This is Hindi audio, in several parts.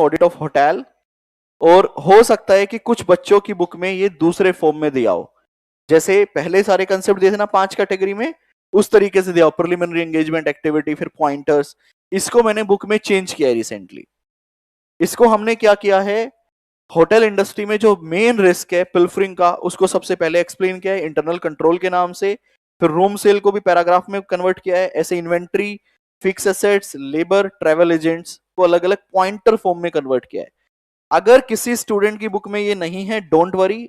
ऑडिट ऑफ होटल, और हो सकता है कि कुछ बच्चों की बुक में ये दूसरे फॉर्म में दिया हो, जैसे पहले सारे कंसेप्ट दिए थे ना 5 कैटेगरी में, उस तरीके से दिया हो, प्रिलिमिनरी एंगेजमेंट एक्टिविटी, फिर पॉइंटर्स। इसको मैंने बुक में चेंज किया है रिसेंटली। इसको हमने क्या किया है, होटल इंडस्ट्री में जो मेन रिस्क है पिल्फरिंग का, उसको सबसे पहले एक्सप्लेन किया है इंटरनल कंट्रोल के नाम से। फिर रूम सेल को भी पैराग्राफ में कन्वर्ट किया है, ऐसे inventory, fix assets, labour, travel agents को अलग अलग पॉइंटर फॉर्म में कन्वर्ट किया है। अगर किसी स्टूडेंट की बुक में ये नहीं है, डोंट वरी,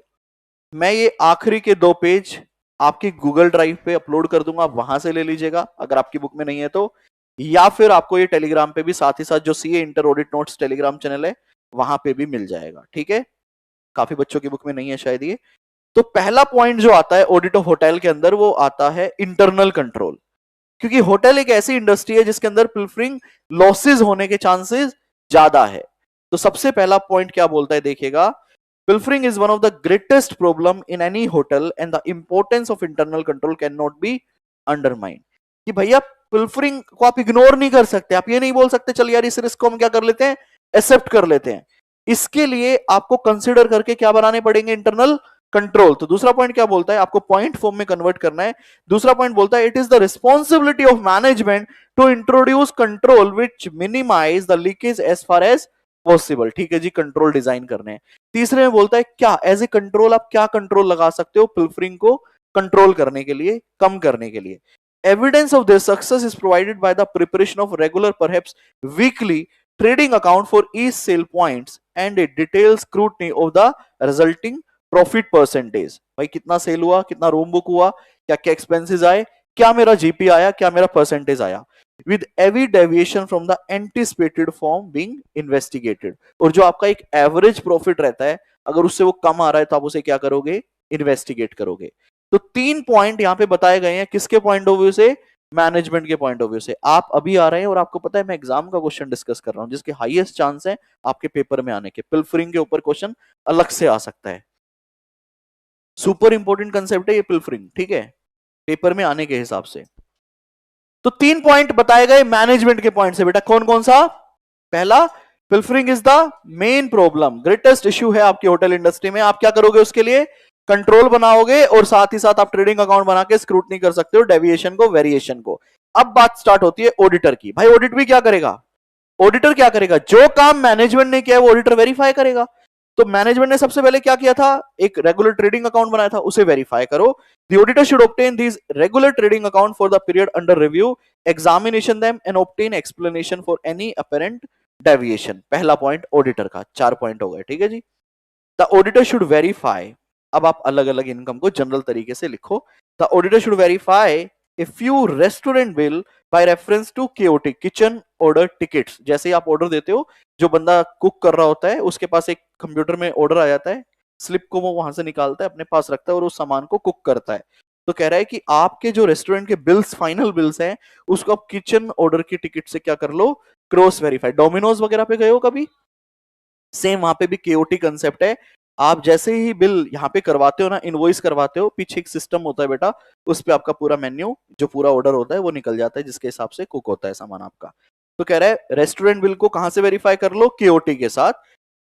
मैं ये आखिरी के 2 पेज आपकी गूगल ड्राइव पे अपलोड कर दूंगा, आप वहां से ले लीजिएगा अगर आपकी बुक में नहीं है तो, या फिर आपको ये टेलीग्राम पे भी साथ ही साथ जो CA inter audit notes Telegram channel है वहां पे भी मिल जाएगा। ठीक है, काफी बच्चों की बुक में नहीं है शायद ये। तो पहला पॉइंट जो आता है ऑडिट ऑफ होटल के अंदर, वो आता है इंटरनल कंट्रोल, क्योंकि होटल एक ऐसी इंडस्ट्री है जिसके अंदर पिल्फरिंग लॉसेस होने के चांसेस ज्यादा है। तो सबसे पहला पॉइंट क्या बोलता है देखिएगा, pilfering is one of the greatest problem in any hotel and the importance of internal control can not be undermined. कि भैया पिल्फरिंग को आप इग्नोर नहीं कर सकते, आप ये नहीं बोल सकते चल यार इस रिस्क को हम क्या कर लेते हैं, एक्सेप्ट कर लेते हैं। इसके लिए आपको कंसिडर करके क्या बनाने पड़ेंगे, इंटरनल कंट्रोल। तो दूसरा पॉइंट क्या बोलता है, आपको पॉइंट फॉर्म में कन्वर्ट करना है। दूसरा पॉइंट बोलता है it is the responsibility of management to introduce control which minimise the leakage as far as possible. ठीक है जी, कंट्रोल डिजाइन करने हैं। तीसरे में बोलता है क्या एज ए कंट्रोल आप क्या कंट्रोल लगा सकते हो पिल्फरिंग को कंट्रोल करने के लिए, कम करने के लिए। Evidence of this success is provided by the preparation of regular perhaps weekly trading account for each sale points and a detailed scrutiny of the resulting profit percentage. भाई कितना सेल हुआ, कितना रूम बुक हुआ, क्या क्या एक्सपेंसेस आए, क्या मेरा जीपी आया, क्या मेरा परसेंटेज आया, with every deviation from the anticipated form being investigated. और जो आपका एक एवरेज प्रॉफिट रहता है, अगर उससे वो कम आ रहा है तो आप उसे क्या करोगे, इन्वेस्टिगेट करोगे। तो 3 पॉइंट यहां पे बताए गए हैं, किसके पॉइंट ऑफ व्यू से, मैनेजमेंट के पॉइंट ऑफ व्यू से। आप अभी आ रहे हैं और आपको पता है मैं एग्जाम का क्वेश्चन डिस्कस कर रहा हूं जिसके हाईएस्ट चांस है आपके पेपर में आने के, पिल्फरिंग के ऊपर क्वेश्चन अलग से आ सकता है। सुपर इंपोर्टेंट कंसेप्ट है ये पिल्फरिंग, ठीक है, पेपर में आने के हिसाब से। तो 3 पॉइंट बताए गए मैनेजमेंट के पॉइंट से, बेटा कौन कौन सा। पहला, pilfering is the main problem, greatest issue है आपकी होटल इंडस्ट्री में। आप क्या करोगे उसके लिए, कंट्रोल बनाओगे, और साथ ही साथ आप ट्रेडिंग अकाउंट बना के स्क्रूटनी कर सकते हो डेविएशन को, वेरिएशन को। अब बात स्टार्ट होती है ऑडिटर की। भाई ऑडिट भी क्या करेगा, ऑडिटर क्या करेगा, जो काम मैनेजमेंट ने किया है वो ऑडिटर वेरीफाई करेगा। तो मैनेजमेंट ने सबसे पहले क्या किया था, एक रेगुलर ट्रेडिंग अकाउंट बनाया था, उसे वेरीफाई करो। The auditor should obtain this regular trading account for the period under review, examination them and obtain explanation for any apparent deviation. पहला पॉइंट ऑडिटर का, 4 पॉइंट हो गए, ठीक है जी। द ऑडिटर शुड वेरीफाई, अब आप अलग अलग इनकम को जनरल तरीके से लिखो। The auditor should verify a few restaurant bill by reference to KOT, kitchen order tickets. जैसे ही आप ऑर्डर देते हो, जो बंदा कुक कर रहा होता है उसके पास एक कंप्यूटर में ऑर्डर आ जाता है, स्लिप को वो वहां से निकालता है, अपने पास रखता है और उस सामान को कुक करता है। तो कह रहा है कि आपके जो रेस्टोरेंट के बिल्स, फाइनल बिल्स हैं, उसको आप किचन ऑर्डर की टिकट से क्या कर लो, क्रॉस वेरीफाई। डोमिनोज वगैरह पे गए हो कभी, सेम वहां पे भी केओटी कंसेप्ट है। आप जैसे ही बिल यहाँ पे करवाते हो ना, इनवॉइस करवाते हो, पीछे एक सिस्टम होता है बेटा, उस पे आपका पूरा मेन्यू, जो पूरा ऑर्डर होता है वो निकल जाता है, जिसके हिसाब से कुक होता है सामान आपका। तो कह रहा है रेस्टोरेंट बिल को कहां से वेरीफाई कर लो, केओटी के साथ,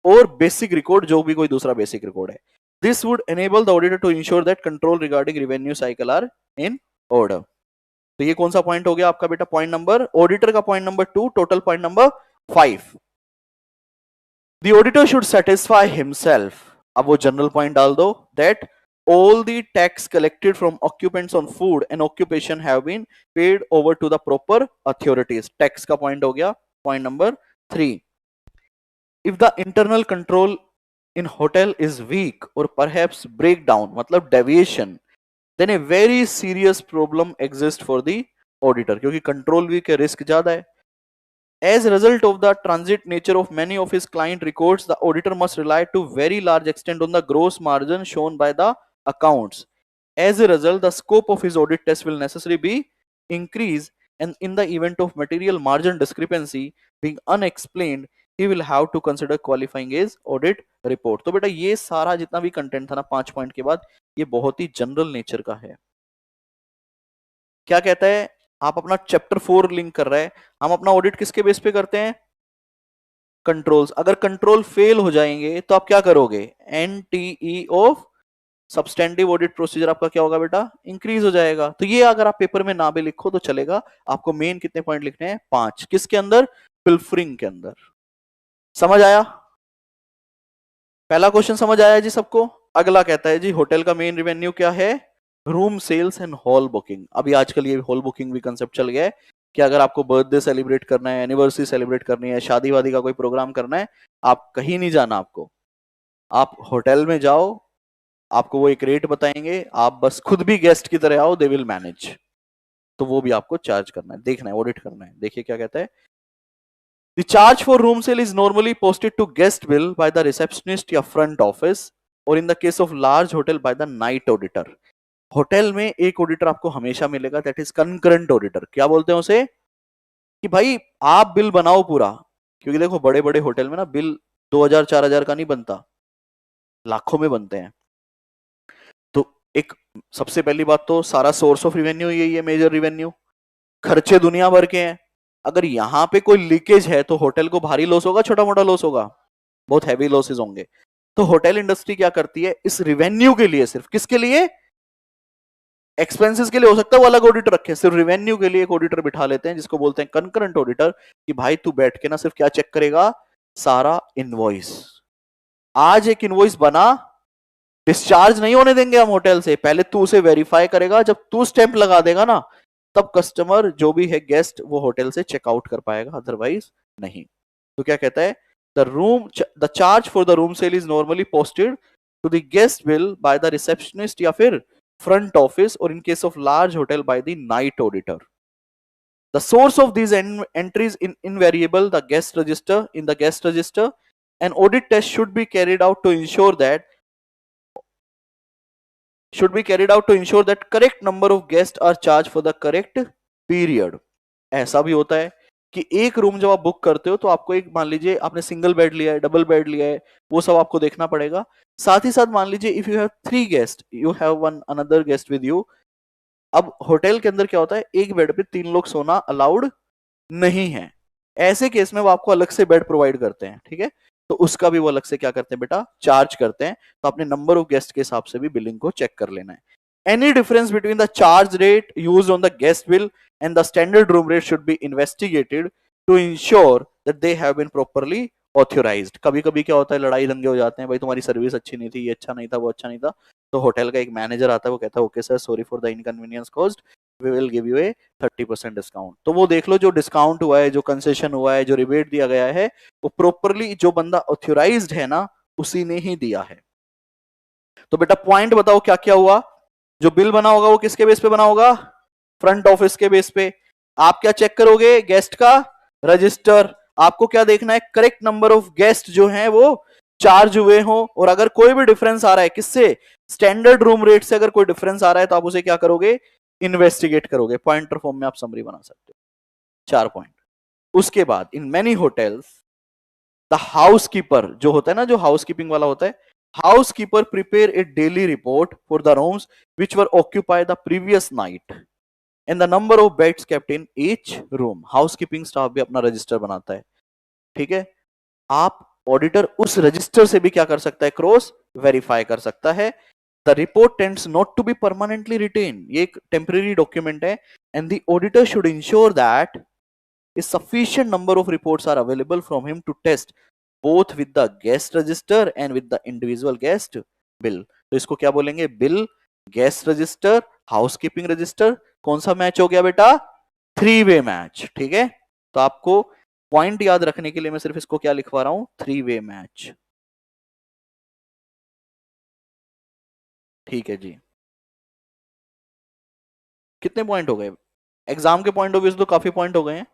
और बेसिक रिकॉर्ड, जो भी कोई दूसरा बेसिक रिकॉर्ड है। This would enable the auditor to ensure that control regarding revenue cycle are in order. तो ये कौन सा पॉइंट हो गया आपका बेटा, पॉइंट नंबर, ऑडिटर का point number 2, total point number 5। The auditor should satisfy himself, अब वो जनरल पॉइंट डाल दो, that all the tax collected from occupants on food and occupation have been paid over to the proper authorities. Tax का पॉइंट हो गया, point number 3। If the internal control in hotel is weak or perhaps breakdown, मतलब deviation, then a very serious problem exists for the auditor, क्योंकि कंट्रोल वीक है, रिस्क ज्यादा है। As a result of the transit nature of many of his client records, the auditor must rely to very large extent on the gross margin shown by the accounts. As a result, the scope of his audit test will necessarily be increased, and in the event of material margin discrepancy being unexplained, he will have to consider qualifying his audit report. तो बेटा ये सारा जितना भी कंटेंट था ना 5 पॉइंट के बाद, ये बहुत ही जनरल नेचर का है। क्या कहता है, आप अपना चैप्टर 4 लिंक कर रहे हैं, हम अपना ऑडिट किसके बेस पे करते हैं, कंट्रोल्स, अगर कंट्रोल फेल हो जाएंगे तो आप क्या करोगे, एनटीई ऑफ सब्सटेंटिव ऑडिट प्रोसीजर आपका क्या होगा बेटा, इंक्रीज हो जाएगा। तो ये अगर आप पेपर में ना भी लिखो तो चलेगा, आपको मेन कितने पॉइंट लिखने हैं, 5। किसके अंदर, पिल्फरिंग के अंदर। समझ आया, पहला क्वेश्चन समझ आया जी सबको। अगला कहता है जी होटल का मेन रेवेन्यू क्या है, room sales and hall booking. अभी आजकल ये हॉल बुकिंग भी कंसेप्ट चल गया है कि अगर आपको बर्थडे सेलिब्रेट करना है, एनिवर्सरी सेलिब्रेट करनी है, शादी वादी का कोई प्रोग्राम करना है, आप कहीं नहीं जाना, आपको आप होटल में जाओ, आपको वो एक रेट बताएंगे, आप बस खुद भी गेस्ट की तरह आओ, दे विल मैनेज। तो वो भी आपको चार्ज करना है, देखना है, ऑडिट करना है। देखिए क्या कहता है, the charge for room sale is normally posted to guest bill by the receptionist या फ्रंट ऑफिस, और in the case of large hotel by the night auditor. Hotel में एक ऑडिटर आपको हमेशा मिलेगा, दैट इज कंकरेंट ऑडिटर। क्या बोलते हैं उसे, कि भाई आप बिल बनाओ पूरा, क्योंकि देखो बड़े बड़े होटल में ना बिल 2000 4000 का नहीं बनता, लाखों में बनते हैं। तो एक सबसे पहली बात तो सारा सोर्स ऑफ रिवेन्यू यही है, मेजर रिवेन्यू, खर्चे दुनिया भर के हैं। अगर यहां पे कोई लीकेज है तो होटल को भारी लॉस होगा, छोटा मोटा लॉस होगा, बहुत हैवी लॉसेस होंगे। तो होटल इंडस्ट्री क्या करती है, इस रिवेन्यू के लिए, सिर्फ किसके लिए, एक्सपेंसेस के लिए हो सकता है वो अलग ऑडिटर रखे, सिर्फ रिवेन्यू के लिए एक ऑडिटर बिठा लेते हैं जिसको बोलते हैं कंकरेंट ऑडिटर, कि भाई तू बैठ के ना सिर्फ क्या चेक करेगा, सारा इनवॉइस। आज एक इनवॉइस बना, डिस्चार्ज नहीं होने देंगे हम होटल से, पहले तू उसे वेरीफाई करेगा, जब तू स्टैंप लगा देगा ना, तब कस्टमर जो भी है गेस्ट वो होटल से चेकआउट कर पाएगा, अदरवाइज नहीं। तो क्या कहता है, the charge for the room sale is normally posted to the guest bill by the receptionist या फिर front office, or in case of large hotel by the night auditor. The source of these entries in invariable the guest register. In the guest register, an audit test should be carried out to ensure that correct number of guests are charged for the correct period. ऐसा भी होता है कि एक रूम जब आप बुक करते हो तो आपको एक, मान लीजिए आपने सिंगल बेड लिया है, डबल बेड लिया है, वो सब आपको देखना पड़ेगा। साथ ही साथ मान लीजिए if you have 3 guest, you have one another guest with you. अब होटल के अंदर क्या होता है, एक बेड पे 3 लोग सोना अलाउड नहीं है, ऐसे केस में वो आपको अलग से बेड प्रोवाइड करते हैं, ठीक है। तो उसका भी वो अलग से क्या करते हैं बेटा, चार्ज करते हैं। तो अपने नंबर ऑफ गेस्ट के हिसाब से भी बिलिंग को चेक कर लेना है। Any difference between the charge rate used on the guest bill and the standard room rate should be investigated to ensure that they have been properly authorised. कभी कभी क्या होता है, लड़ाई दंगे हो जाते हैं, भाई तुम्हारी सर्विस अच्छी नहीं थी, ये अच्छा नहीं था, वो अच्छा नहीं था। तो होटल का एक मैनेजर आता है, वो कहता है okay sir, sorry for the inconvenience caused, we will give you a 30% discount. तो वो देख लो जो डिस्काउंट हुआ है, जो कंसेशन हुआ है, जो रिबेट दिया गया है, वो प्रॉपरली जो बंदा ऑथराइज्ड है ना, उसी ने ही दिया है। तो बेटा पॉइंट बताओ क्या क्या हुआ, जो बिल बना होगा वो किसके बेस पे बना होगा, फ्रंट ऑफिस के बेस पे। आप क्या चेक करोगे, गेस्ट का रजिस्टर। आपको क्या देखना है, करेक्ट नंबर ऑफ गेस्ट जो हैं वो चार्ज हुए हो, और अगर कोई भी डिफरेंस आ रहा है किससे, स्टैंडर्ड रूम रेट से अगर कोई डिफरेंस आ रहा है तो आप उसे क्या करोगे, इन्वेस्टिगेट करोगे। पॉइंटर फॉर्म में आप समरी बना सकते हो, 4 पॉइंट। उसके बाद in many hotels the housekeeper जो होता है ना, जो हाउसकीपिंग वाला होता है, housekeeper prepare a daily report for the rooms which were occupy the previous night and the number of beds kept in each room. Housekeeping staff भी अपना रजिस्टर बनाता है, ठीक है। आप ऑडिटर उस रजिस्टर से भी क्या कर सकता है, क्रॉस वेरीफाई कर सकता है। The report tends not to be permanently retained, ये एक टेम्परेरी डॉक्यूमेंट है, and the auditor should ensure that a sufficient number of reports are available from him to test both with the guest register and with the individual guest bill. तो इसको क्या बोलेंगे, bill, guest register, housekeeping register. कौन सा मैच हो गया बेटा, 3 वे मैच, ठीक है। तो आपको पॉइंट याद रखने के लिए मैं सिर्फ इसको क्या लिखवा रहा हूं, 3 वे मैच, ठीक है जी। कितने पॉइंट हो गए, एग्जाम के पॉइंट ऑफ व्यू से तो काफी पॉइंट हो गए हैं।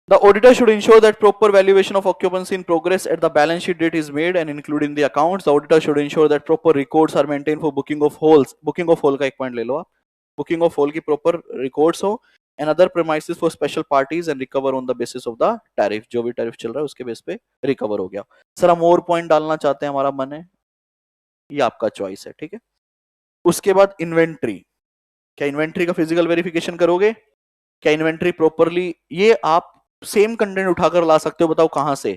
The auditor should ensure that proper valuation of occupancy in progress at the balance sheet date is made and including the accounts. The auditor should ensure that proper records are maintained for booking of halls. Booking of hall का एक पॉइंट ले लो आप, booking of hall की proper records हो, and other premises for special parties and recover on the basis of the tariff. जो भी tariff चल रहा है उसके बेस पे recover हो गया। सर हम और पॉइंट डालना चाहते हैं, हमारा मन है, ये आपका चॉइस है, ठीक है। उसके बाद इन्वेंट्री, क्या इन्वेंट्री का फिजिकल वेरिफिकेशन करोगे, क्या इन्वेंट्री प्रॉपरली, ये आप सेम कंटेंट उठाकर ला सकते हो, बताओ कहां से,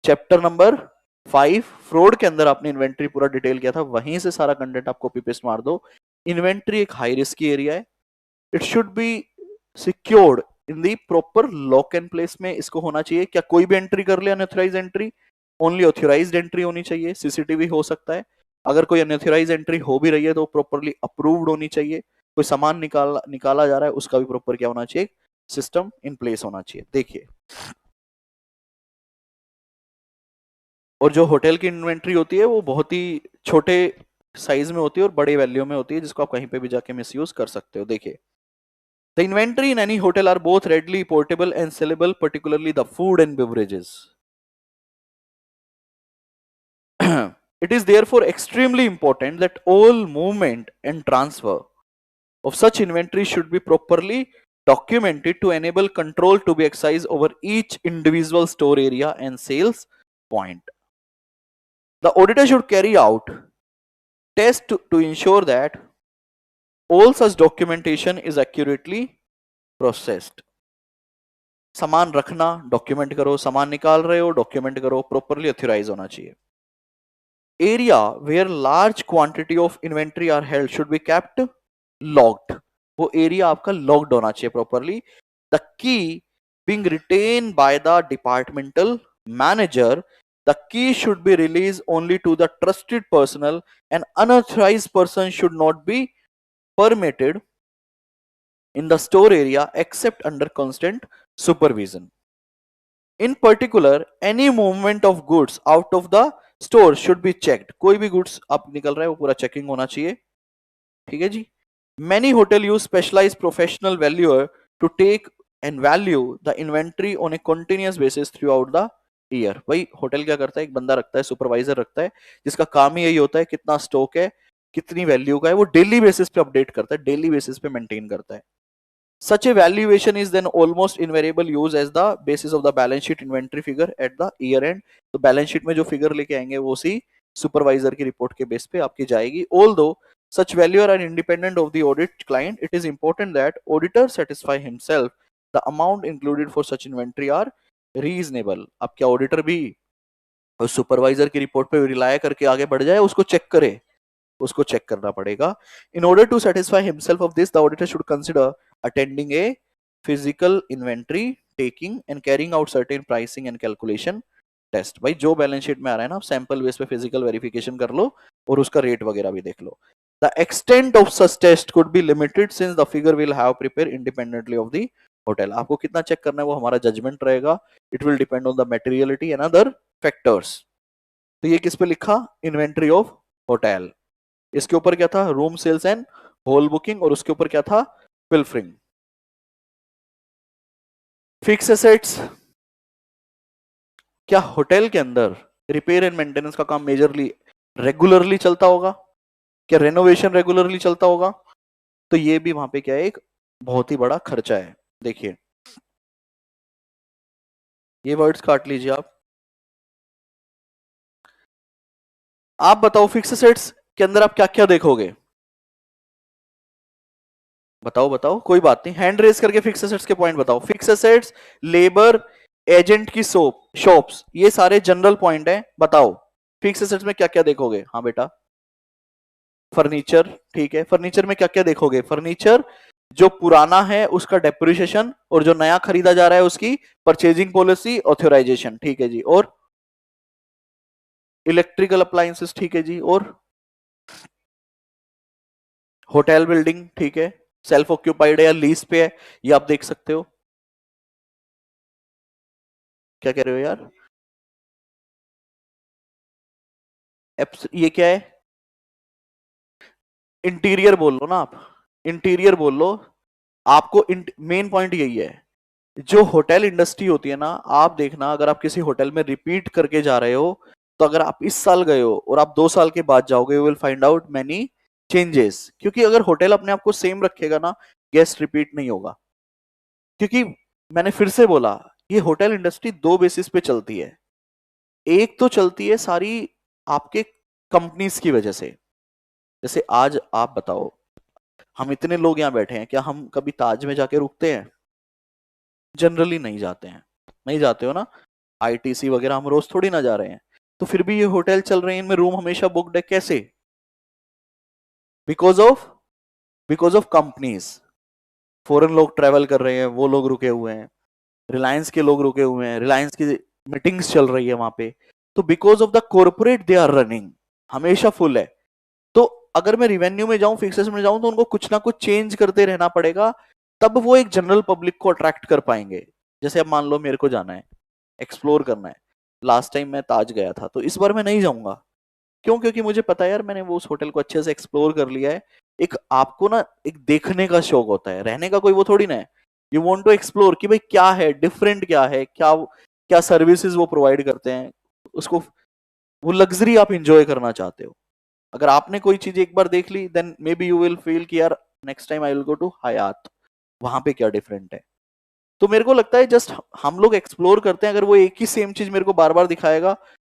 चैप्टर नंबर 5 फ्रॉड के अंदर आपने इन्वेंट्री पूरा डिटेल किया था, वहीं से सारा कंटेंट आप कॉपी पेस्ट मार दो। इन्वेंट्री एक हाई रिस्क एरिया है, it should be secured in the proper lock and place में इसको होना चाहिए। क्या कोई भी एंट्री कर ले unauthorised entry? Only authorised entry होनी चाहिए। सीसीटीवी हो सकता है, अगर कोई अनऑथराइज्ड एंट्री हो भी रही है तो प्रॉपरली अप्रूव्ड होनी चाहिए। कोई सामान निकाला जा रहा है, उसका भी प्रॉपर क्या होना चाहिए, सिस्टम इन प्लेस होना चाहिए। देखिए, और जो होटल की इन्वेंट्री होती है वो बहुत ही छोटे साइज में होती है और बड़े वैल्यू में होती है, जिसको आप कहीं पे भी जाके मिसयूज कर सकते हो। देखिए, the inventory in any hotel are both readily portable and sellable, particularly the food and beverages. It is therefore extremely important that all movement and transfer of such inventory should be properly documented to enable control to be exercised over each individual store area and sales point. The auditor should carry out tests to ensure that all such documentation is accurately processed. सामान रखना डॉक्यूमेंट करो, सामान निकाल रहे हो डॉक्यूमेंट करो, प्रॉपरली ऑथराइज होना चाहिए। Area where large quantity of inventory are held should be kept locked. वो एरिया आपका लॉक्ड होना चाहिए properly. The key being retained by the departmental manager, the key should be released only to the trusted personnel, and unauthorized person should not be permitted in the store area except under constant supervision. In particular, any movement of goods out of the store should be checked. कोई भी goods आप निकल रहा है वो पूरा चेकिंग होना चाहिए। ठीक है जी। Many hotel use specialized professional valuer to take and value the inventory on a continuous basis throughout the year. भाई होटल क्या करता है, एक बंदा रखता है, सुपरवाइजर रखता है, जिसका काम ही यही होता है कितना स्टॉक है, कितनी वैल्यू का है, वो डेली बेसिस पे अपडेट करता है, डेली बेसिस पे मेंटेन करता है। Such a valuation is then almost invariable used as the basis of the balance sheet inventory figure at the year end. तो बैलेंस शीट में जो फिगर लेके आएंगे वो उसी सुपरवाइजर की रिपोर्ट के बेस पे आपकी जाएगी। Although such values are independent of the audit client, it is important that auditor satisfy himself the amount included for such inventory are reasonable. अब क्या ऑडिटर भी सुपरवाइजर की रिपोर्ट पे रिलाय करके आगे बढ़ जाए, उसको चेक करे, उसको चेक करना पड़ेगा। In order to satisfy himself of this, the auditor should consider attending a physical inventory taking and carrying out certain pricing and calculation test. भाई जो बैलेंस शीट में आ रहा है ना, आप सैंपल बेस पे फिजिकल वेरिफिकेशन कर लो और उसका रेट वगैरह भी देख लो। The extent of such test could be limited since the figure will have prepared independently of the hotel. आपको कितना चेक करना है वो हमारा जजमेंट रहेगा। It will depend on the materiality and other factors. तो ये किस पे लिखा, इन्वेंट्री ऑफ होटल। इसके ऊपर क्या था, room sales and hall booking, और उसके ऊपर क्या था, पिल्फरिंग। फिक्स एसेट्स, क्या होटल के अंदर रिपेयर एंड मेंटेनेंस का काम मेजरली रेगुलरली चलता होगा? क्या रेनोवेशन रेगुलरली चलता होगा? तो ये भी वहां पे क्या है, एक बहुत ही बड़ा खर्चा है। देखिए, ये वर्ड्स काट लीजिए आप बताओ फिक्स एसेट्स के अंदर आप क्या क्या देखोगे? बताओ बताओ, कोई बात नहीं, हैंड रेस करके फिक्स एसेट्स के पॉइंट बताओ। फिक्स एसेट्स, लेबर, एजेंट की शॉप्स, ये सारे जनरल पॉइंट हैं, बताओ फिक्स एसेट्स में क्या क्या देखोगे? हाँ बेटा, फर्नीचर, ठीक है, फर्नीचर में क्या क्या देखोगे? फर्नीचर जो पुराना है उसका डेप्रिसिएशन, और जो नया खरीदा जा रहा है उसकी परचेजिंग पॉलिसी, ऑथराइजेशन, ठीक है जी। और इलेक्ट्रिकल अप्लायंसेस, ठीक है जी। और होटल बिल्डिंग, ठीक है, सेल्फ ऑक्यूपाइड है या लीज पे है, ये आप देख सकते हो। क्या कह रहे हो यार? ये क्या है? इंटीरियर बोल लो ना आप, इंटीरियर बोल लो। आपको मेन पॉइंट यही है, जो होटल इंडस्ट्री होती है ना, आप देखना, अगर आप किसी होटल में रिपीट करके जा रहे हो, तो अगर आप इस साल गए हो और आप 2 साल के बाद जाओगे, you will find out many changes. क्योंकि अगर होटल अपने आप को सेम रखेगा ना, गेस्ट रिपीट नहीं होगा। क्योंकि मैंने फिर से बोला, ये होटल इंडस्ट्री 2 बेसिस पे चलती है। एक तो चलती है सारी आपके कंपनीज की वजह से। जैसे आज आप बताओ, हम इतने लोग यहाँ बैठे हैं, क्या हम कभी ताज में जाके रुकते हैं? जनरली नहीं जाते हैं, नहीं जाते हो ना। आईटीसी वगैरह हम रोज थोड़ी ना जा रहे हैं, तो फिर भी ये होटल चल रहे हैं, इनमें रूम हमेशा बुकड है, कैसे? Because of companies. फॉरेन लोग ट्रेवल कर रहे हैं, वो लोग रुके हुए हैं, रिलायंस के लोग रुके हुए हैं, रिलायंस की मीटिंग्स चल रही है वहां पे, तो because of the corporate they are running, हमेशा फुल है। तो अगर मैं रिवेन्यू में जाऊं, फिक्सेस में जाऊं, तो उनको कुछ ना कुछ चेंज करते रहना पड़ेगा, तब वो एक जनरल पब्लिक को अट्रैक्ट कर पाएंगे। जैसे अब मान लो मेरे को जाना है, एक्सप्लोर करना है, लास्ट टाइम मैं ताज गया था, तो इस बार मैं नहीं जाऊंगा। क्यों? क्योंकि मुझे पता है यार, मैंने वो उस होटल को अच्छे से एक्सप्लोर कर लिया है। एक आपको ना एक देखने का शौक होता है, रहने का कोई वो थोड़ी ना है। यू वांट टू एक्सप्लोर कि भाई क्या है डिफरेंट, क्या है, क्या क्या सर्विसेज वो प्रोवाइड करते हैं, उसको वो लग्जरी आप इंजॉय करना चाहते हो। अगर आपने कोई चीज एक बार देख ली, then may be you will feel कि यार next time I will go to Hyatt, वहां पे क्या डिफरेंट है। तो मेरे को लगता है जस्ट हम लोग एक्सप्लोर करते हैं, अगर वो एक ही सेम चीज मेरे को बार बार दिखाएगा,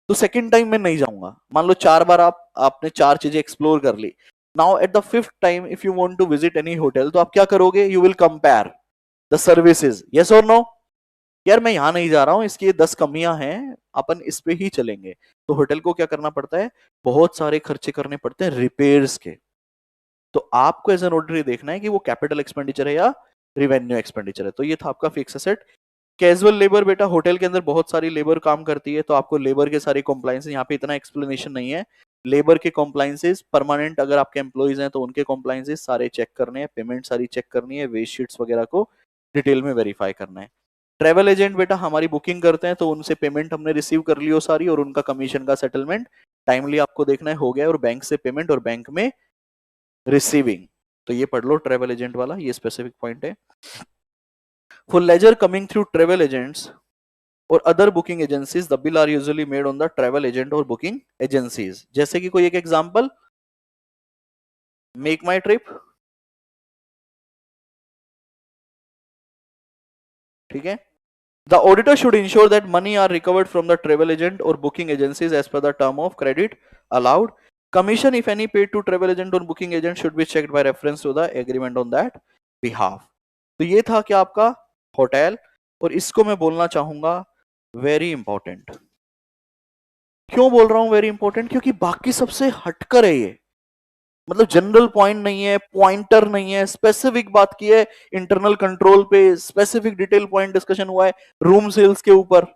तो सेकंड टाइम मैं नहीं जाऊंगा। मान लो 4 बार आपने 4 चीजें एक्सप्लोर कर ली, now at the fifth time if you want to visit any hotel, तो आप क्या करोगे? You will compare the services, yes और नो? यार मैं यहां नहीं जा रहा हूं, इसकी ये 10 कमियां हैं, अपन इस पे ही चलेंगे। तो होटल को क्या करना पड़ता है? बहुत सारे खर्चे करने पड़ते हैं रिपेयर्स के। तो आपको एज एन ऑडिटर देखना है कि वो कैपिटल एक्सपेंडिचर है या रिवेन्यू एक्सपेंडिचर है। तो ये था आपका फिक्स एसेट। कैजुअल लेबर, बेटा होटल के अंदर बहुत सारी लेबर काम करती है, तो आपको लेबर के सारी कॉम्प्लाइंसेस, यहाँ पे इतना एक्सप्लेनेशन नहीं है। लेबर के कॉम्प्लाइंसेस परमानेंट, अगर आपके एम्प्लॉइज हैं तो उनके कॉम्प्लाइंसेस सारे चेक करने हैं, पेमेंट सारी चेक करनी है, वेज शीट्स वगैरह को डिटेल में वेरीफाई करना है। ट्रेवल एजेंट बेटा हमारी बुकिंग करते हैं, तो उनसे पेमेंट हमने रिसीव कर ली हो सारी, और उनका कमीशन का सेटलमेंट टाइमली आपको देखना है हो गया, और बैंक से पेमेंट और बैंक में रिसीविंग। तो ये पढ़ लो ट्रेवल एजेंट वाला, ये स्पेसिफिक पॉइंट है। For leisure coming through travel agents और other booking agencies, the bill are usually made on the travel agent और बुकिंग एजेंसीज। जैसे कि कोई एक एग्जांपल, मेक माई ट्रिप, ठीक है। The auditor should ensure that money are recovered from the travel agent और booking agencies as per the term of credit allowed. Commission, if any, paid to travel agent or booking agent should be checked by reference to the agreement on that behalf. तो ये था क्या आपका होटल, और इसको मैं बोलना चाहूंगा वेरी इंपॉर्टेंट। क्यों बोल रहा हूं वेरी इंपॉर्टेंट? क्योंकि बाकी सबसे हटकर है ये, मतलब जनरल पॉइंट नहीं है, पॉइंटर नहीं है, स्पेसिफिक बात की है, इंटरनल कंट्रोल पे स्पेसिफिक डिटेल पॉइंट डिस्कशन हुआ है, रूम सेल्स के ऊपर।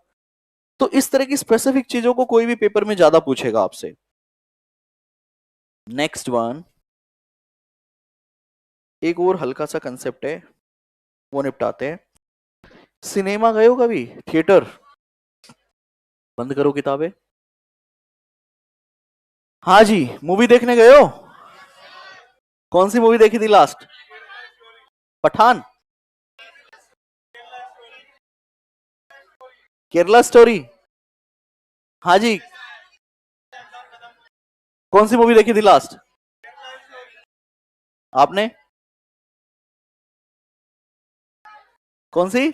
तो इस तरह की स्पेसिफिक चीजों को कोई भी पेपर में ज्यादा पूछेगा आपसे। नेक्स्ट वन, एक और हल्का सा कंसेप्ट है, वो निपटाते हैं। सिनेमा गए हो कभी? थिएटर? बंद करो किताबें। हाँ जी, मूवी देखने गए हो? कौन सी मूवी देखी थी लास्ट? पठान? केरला स्टोरी? हाँ जी, कौन सी मूवी देखी थी लास्ट आपने? कौन सी?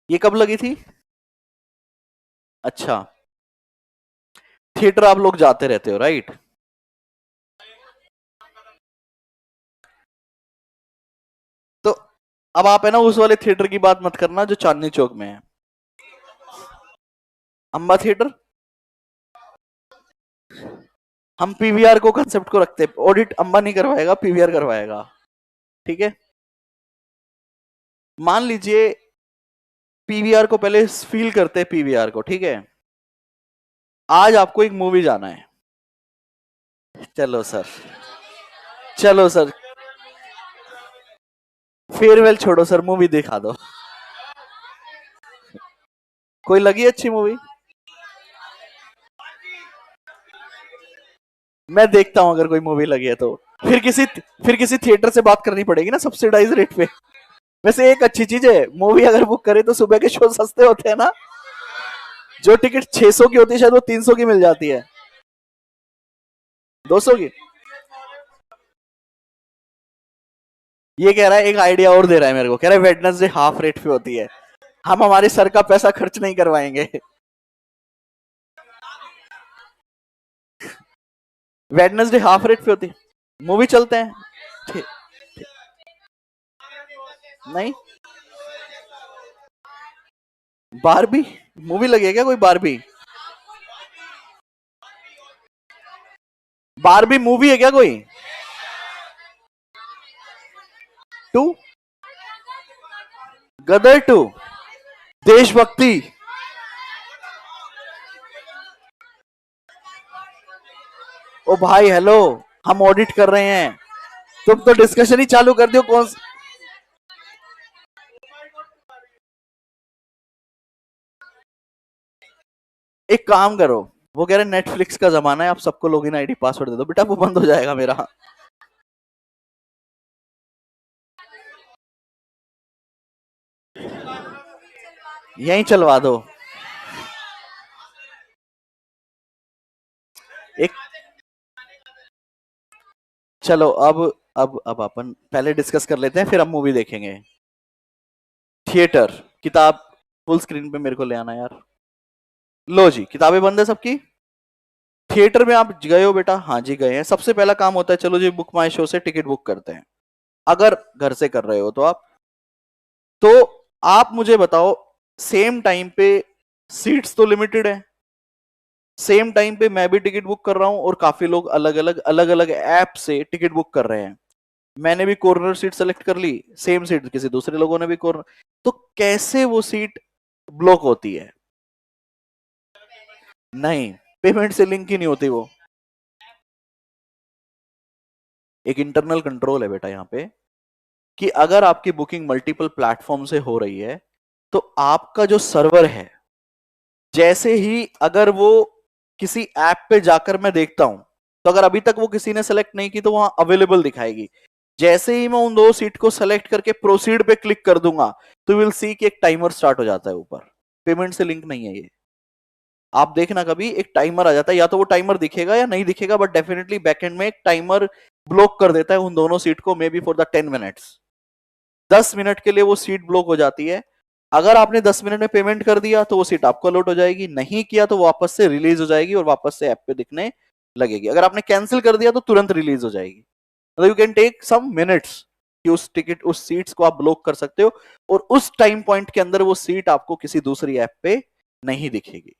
ये कब लगी थी? अच्छा, थिएटर आप लोग जाते रहते हो, राइट? तो अब आप है ना उस वाले थिएटर की बात मत करना जो चांदनी चौक में है, अंबा थिएटर। हम पीवीआर को कंसेप्ट को रखते हैं, ऑडिट अंबा नहीं करवाएगा, पीवीआर करवाएगा, ठीक है। मान लीजिए पीवीआर को पहले फील करते हैं, पीवीआर को, ठीक है। आज आपको एक मूवी जाना है, चलो सर, चलो सर, फेयरवेल छोड़ो सर, मूवी दिखा दो। कोई लगी अच्छी मूवी? मैं देखता हूं अगर कोई मूवी लगी है तो। फिर किसी थिएटर से बात करनी पड़ेगी ना सब्सिडाइज रेट पे। वैसे एक अच्छी चीज है, मूवी अगर बुक करे तो सुबह के शो सस्ते होते हैं ना, जो टिकट 600 की होती है शायद वो 300 की मिल जाती है, 200 की। ये कह रहा है, एक आइडिया और दे रहा है मेरे को, कह रहा है वेडनेसडे हाफ रेट पे होती है, हम हमारे सर का पैसा खर्च नहीं करवाएंगे। वेडनेसडे हाफ रेट पे होती है, मूवी चलते हैं। ठीक, नहीं बारबी मूवी लगी है क्या कोई? बारबी बारबी मूवी है क्या कोई? टू, गदर टू, देशभक्ति। ओ भाई हेलो, हम ऑडिट कर रहे हैं, तुम तो डिस्कशन ही चालू कर दियो कौन। एक काम करो, वो कह रहे नेटफ्लिक्स का जमाना है, आप सबको लॉगिन आईडी पासवर्ड दे दो बेटा, वो बंद हो जाएगा मेरा। यहीं चलवा दो। एक चलो अब अपन पहले डिस्कस कर लेते हैं, फिर हम मूवी देखेंगे। थिएटर, किताब फुल स्क्रीन पे मेरे को ले आना यार। लो जी, किताबें बंद है सबकी। थिएटर में आप गए हो बेटा? हाँ जी गए हैं। सबसे पहला काम होता है चलो जी बुक माई शो से टिकट बुक करते हैं, अगर घर से कर रहे हो तो आप मुझे बताओ, सेम टाइम पे सीट्स तो लिमिटेड है, सेम टाइम पे मैं भी टिकट बुक कर रहा हूं और काफी लोग अलग अलग ऐप से टिकट बुक कर रहे हैं। मैंने भी कॉर्नर सीट सेलेक्ट कर ली, सेम सीट किसी दूसरे लोगों ने भी कॉर्नर, तो कैसे वो सीट ब्लॉक होती है? नहीं, पेमेंट से लिंक ही नहीं होती वो। एक इंटरनल कंट्रोल है बेटा यहाँ पे, कि अगर आपकी बुकिंग मल्टीपल प्लेटफॉर्म से हो रही है तो आपका जो सर्वर है, जैसे ही अगर वो किसी ऐप पे जाकर मैं देखता हूं, तो अगर अभी तक वो किसी ने सेलेक्ट नहीं की तो वहां अवेलेबल दिखाएगी। जैसे ही मैं उन दो सीट को सेलेक्ट करके प्रोसीड पे क्लिक कर दूंगा तो विल सी कि एक टाइमर स्टार्ट हो जाता है ऊपर। पेमेंट से लिंक नहीं है ये, आप देखना कभी एक टाइमर आ जाता है, या तो वो टाइमर दिखेगा या नहीं दिखेगा, बट डेफिनेटली बैकएंड में एक टाइमर ब्लॉक कर देता है उन दोनों सीट को, may be for the 10 minutes. 10 minute के लिए वो सीट ब्लॉक हो जाती है। अगर आपने 10 मिनट में पेमेंट कर दिया तो वो सीट आपको अलॉट हो जाएगी, नहीं किया तो वापस से रिलीज हो जाएगी और वापस से ऐप पे दिखने लगेगी। अगर आपने कैंसिल कर दिया तो तुरंत रिलीज हो जाएगी। मतलब you can take some minutes कि उस टिकट उस सीट्स को आप ब्लॉक कर सकते हो, और उस टाइम पॉइंट के अंदर वो सीट आपको किसी दूसरी ऐप पे नहीं दिखेगी।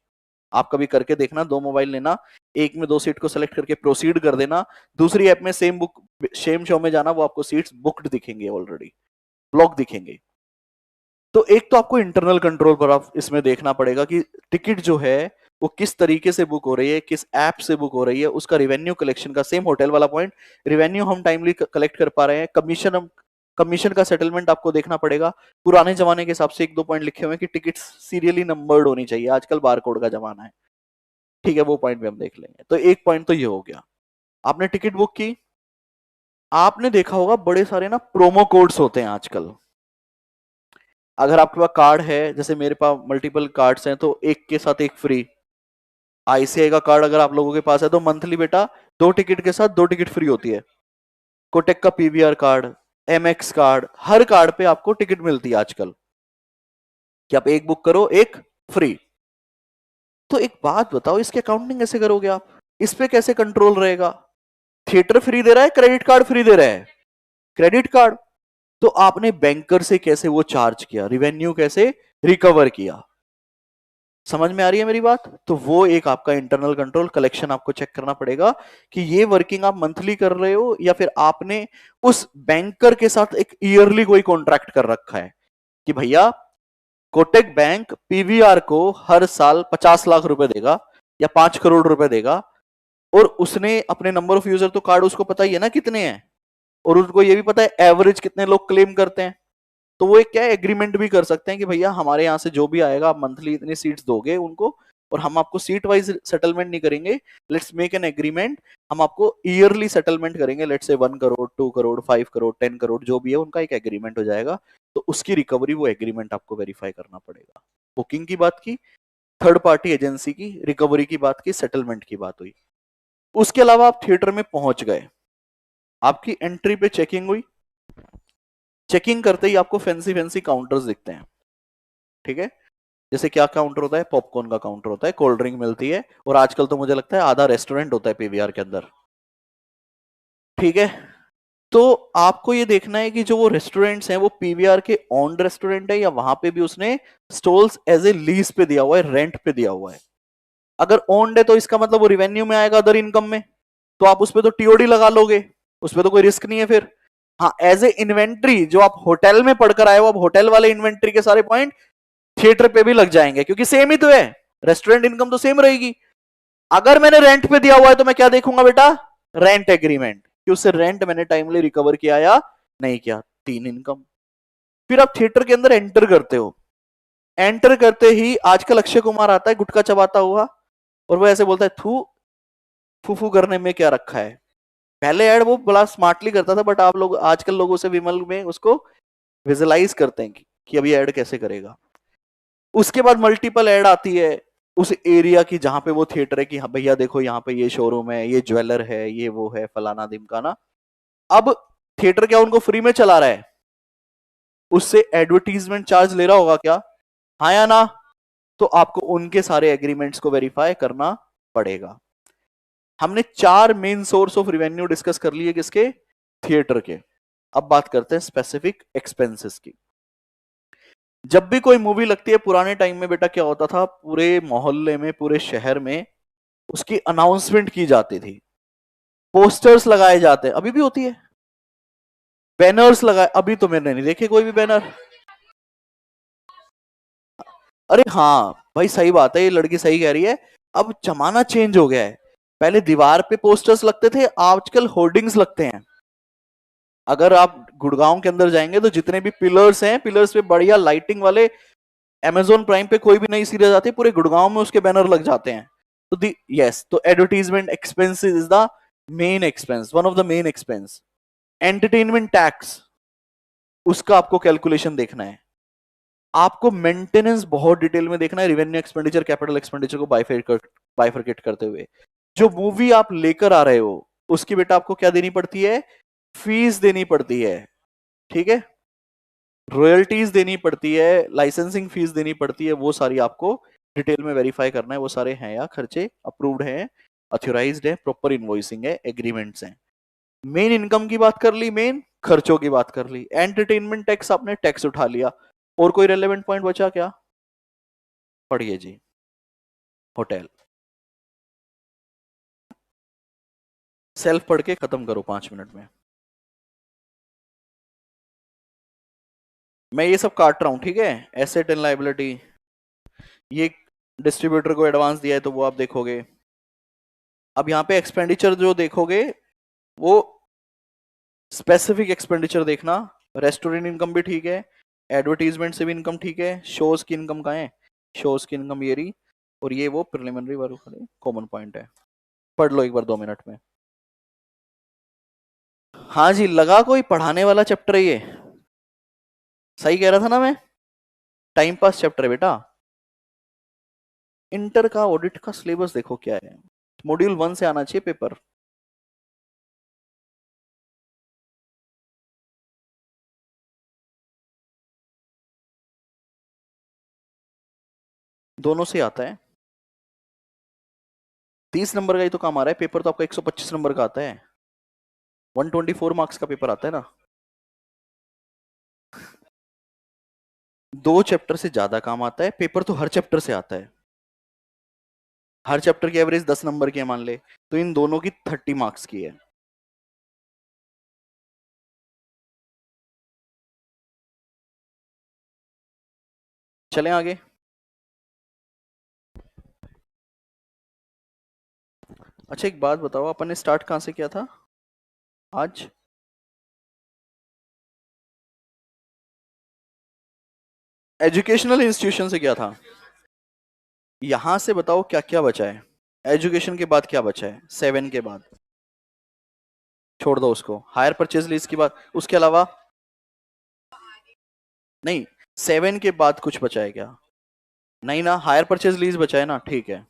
आप कभी करके देखना, दो मोबाइल लेना, एक में दो सीट को सेलेक्ट करके प्रोसीड कर देना, दूसरी ऐप में सेम शो में जाना, वो आपको सीट्स बुक्ड दिखेंगे, ऑलरेडी ब्लॉक दिखेंगे। तो एक तो आपको इंटरनल कंट्रोल पर आप इसमें देखना पड़ेगा कि टिकट जो है वो किस तरीके से बुक हो रही है, किस ऐप से बुक हो रही है, उसका रिवेन्यू कलेक्शन का, सेम होटल वाला पॉइंट, रिवेन्यू हम टाइमली कलेक्ट कर पा रहे हैं, कमीशन का सेटलमेंट आपको देखना पड़ेगा। पुराने जमाने के हिसाब से एक दो पॉइंट लिखे हुए हैं कि टिकट सीरियली नंबर्ड होनी चाहिए, आजकल बारकोड का जमाना है, ठीक है, वो पॉइंट भी हम देख लेंगे। तो एक पॉइंट तो ये हो गया, आपने टिकट बुक की। आपने देखा होगा बड़े सारे ना प्रोमो कोड्स होते हैं आजकल। अगर आपके पास कार्ड है, जैसे मेरे पास मल्टीपल कार्ड्स हैं, तो एक के साथ एक फ्री। आईसीआई का कार्ड अगर आप लोगों के पास है तो मंथली बेटा दो टिकट के साथ दो टिकट फ्री होती है। कोटेक का पीवीआर कार्ड, एमएक्स कार्ड, हर कार्ड पे आपको टिकट मिलती है आजकल, कि आप एक बुक करो एक फ्री। तो एक बात बताओ, इसके अकाउंटिंग कैसे करोगे आप? इस पे कैसे कंट्रोल रहेगा? थिएटर फ्री दे रहा है, क्रेडिट कार्ड फ्री दे रहा है, क्रेडिट कार्ड, तो आपने बैंकर से कैसे वो चार्ज किया, रिवेन्यू कैसे रिकवर किया? समझ में आ रही है मेरी बात? तो वो एक आपका इंटरनल कंट्रोल कलेक्शन आपको चेक करना पड़ेगा कि ये वर्किंग आप मंथली कर रहे हो या फिर आपने उस बैंकर के साथ एक ईयरली कोई कॉन्ट्रैक्ट कर रखा है कि भैया कोटेक बैंक पीवीआर को हर साल 50 लाख रुपए देगा या 5 करोड़ रुपए देगा, और उसने अपने नंबर ऑफ यूजर, तो कार्ड उसको पता ही है ना कितने हैं, और उसको ये भी पता है एवरेज कितने लोग क्लेम करते हैं। तो वो एक क्या एग्रीमेंट भी कर सकते हैं कि भैया हमारे यहाँ से जो भी आएगा आप मंथली इतनी सीट्स दोगे उनको, और हम आपको सीट वाइज सेटलमेंट नहीं करेंगे, लेट्स मेक एन एग्रीमेंट, हम आपको ईयरली सेटलमेंट करेंगे, लेट्स से 1 करोड़ 2 करोड़ 5 करोड़ 10 करोड़ जो भी है, उनका एक एग्रीमेंट हो जाएगा। तो उसकी रिकवरी वो एग्रीमेंट आपको वेरीफाई करना पड़ेगा। बुकिंग की बात की, थर्ड पार्टी एजेंसी की रिकवरी की बात की, सेटलमेंट की बात हुई। उसके अलावा आप थिएटर में पहुंच गए, आपकी एंट्री पे चेकिंग हुई, चेकिंग करते ही आपको फैंसी फैंसी काउंटर्स दिखते हैं, ठीक है। जैसे क्या काउंटर होता है? पॉपकॉर्न का काउंटर होता है, कोल्ड ड्रिंक मिलती है, और आजकल तो मुझे लगता है आधा रेस्टोरेंट होता है पीवीआर के अंदर, ठीक है। तो आपको ये देखना है कि जो वो रेस्टोरेंट्स हैं वो पीवीआर के ओन्ड रेस्टोरेंट है या वहां पे भी उसने स्टॉल्स एज ए लीज पे दिया हुआ है, रेंट पे दिया हुआ है। अगर ओन्ड है तो इसका मतलब वो रिवेन्यू में आएगा, अदर इनकम में, तो आप उस पर तो टीओडी लगा लोगे, उस पर तो कोई रिस्क नहीं है फिर। हाँ, एज ए इन्वेंट्री जो आप होटल में पढ़कर आए हो, अब होटल वाले इन्वेंट्री के सारे पॉइंट थिएटर पे भी लग जाएंगे, क्योंकि सेम ही तो है, रेस्टोरेंट इनकम तो सेम रहेगी। अगर मैंने रेंट पे दिया हुआ है तो मैं क्या देखूंगा बेटा, रेंट एग्रीमेंट, कि उससे रेंट मैंने टाइमली रिकवर किया या नहीं किया, 3 इनकम। फिर आप थिएटर के अंदर एंटर करते हो, एंटर करते ही आजकल अक्षय कुमार आता है गुटखा चबाता हुआ, और वो ऐसे बोलता है थू, फूफू करने में क्या रखा है। पहले ऐड वो बड़ा स्मार्टली करता था, बट आप लोग आजकल लोगों से विमल में उसको विजुअलाइज करते हैं कि अब ये ऐड कैसे करेगा। उसके बाद मल्टीपल ऐड आती है उस एरिया की जहां पे वो थिएटर है, कि हाँ भैया देखो यहाँ पे ये शोरूम है, ये ज्वेलर है, ये वो है, फलाना ढिमकाना। अब थिएटर क्या उनको फ्री में चला रहा है, उससे एडवर्टीजमेंट चार्ज ले रहा होगा क्या, हाँ या ना? तो आपको उनके सारे एग्रीमेंट्स को वेरीफाई करना पड़ेगा। हमने 4 main source of revenue discuss कर लिए किसके, थिएटर के। अब बात करते हैं स्पेसिफिक एक्सपेंसेस की। जब भी कोई मूवी लगती है पुराने टाइम में बेटा क्या होता था, पूरे मोहल्ले में, पूरे शहर में उसकी अनाउंसमेंट की जाती थी, पोस्टर्स लगाए जाते हैं, अभी भी होती है, बैनर्स लगाए, अभी तो मैंने नहीं देखे कोई भी बैनर। अरे हाँ भाई सही बात है, ये लड़की सही कह रही है, अब जमाना चेंज हो गया है। पहले दीवार पे पोस्टर्स लगते थे, आजकल होर्डिंग्स लगते हैं। अगर आप गुड़गांव के अंदर जाएंगे तो जितने भी पिलर्स हैं, पिलर्स पे बढ़िया लाइटिंग वाले, Amazon प्राइम पे कोई भी नई सीरीज आती है पूरे गुड़गांव में उसके बैनर लग जाते हैं। तो दी यस, तो advertisement expenses is the main expense, one of the main expense. Entertainment tax, उसका आपको कैलकुलेशन देखना है। आपको मेंटेनेंस बहुत डिटेल में देखना है, रेवेन्यू एक्सपेंडिचर कैपिटल एक्सपेंडिचर को बाइफरकेट करते हुए। जो मूवी आप लेकर आ रहे हो उसकी बेटा आपको क्या देनी पड़ती है, फीस देनी पड़ती है, ठीक है, रॉयल्टीज देनी पड़ती है, लाइसेंसिंग फीस देनी पड़ती है, वो सारी आपको डिटेल में वेरीफाई करना है, वो सारे हैं या खर्चे अप्रूव्ड हैं, ऑथराइज्ड है, प्रॉपर इनवॉइसिंग है, एग्रीमेंट्स हैं। मेन इनकम की बात कर ली, मेन खर्चों की बात कर ली, एंटरटेनमेंट टैक्स आपने टैक्स उठा लिया। और कोई रेलेवेंट पॉइंट बचा क्या, पढ़िए जी, होटल। सेल्फ पढ़ के खत्म करो 5 मिनट में, मैं ये सब काट रहा हूं, ठीक है। एसेट एंड लायबिलिटी, ये डिस्ट्रीब्यूटर को एडवांस दिया है तो वो आप देखोगे। अब यहाँ पे एक्सपेंडिचर जो देखोगे वो स्पेसिफिक एक्सपेंडिचर देखना। रेस्टोरेंट इनकम भी ठीक है, एडवर्टीजमेंट से भी इनकम ठीक है, शोज की इनकम कहाँ है, शोज की इनकम ये रही, और ये वो प्रिलिमिनरी वाले कॉमन पॉइंट है। पढ़ लो एक बार 2 मिनट में। हाँ जी, लगा कोई पढ़ाने वाला चैप्टर है ये, सही कह रहा था ना मैं, टाइम पास चैप्टर है बेटा। इंटर का ऑडिट का सिलेबस देखो क्या है, मॉड्यूल 1 से आना चाहिए पेपर। दोनों से आता है, 30 नंबर का ही तो काम आ रहा है, पेपर तो आपका 125 नंबर का आता है, 124 मार्क्स का पेपर आता है ना। 2 चैप्टर से ज्यादा काम आता है, पेपर तो हर चैप्टर से आता है, हर चैप्टर की एवरेज 10 नंबर की है मान ले, तो इन दोनों की 30 मार्क्स की है। चलें आगे। अच्छा एक बात बताओ, अपन ने स्टार्ट कहां से किया था आज, एजुकेशनल इंस्टीट्यूशन से किया था। यहां से बताओ क्या क्या बचा है, एजुकेशन के बाद क्या बचा है, 7 के बाद, छोड़ दो उसको, हायर परचेज लीज की बात, उसके अलावा नहीं, 7 के बाद कुछ बचा है क्या, नहीं ना, हायर परचेज लीज बचा है ना, ठीक है।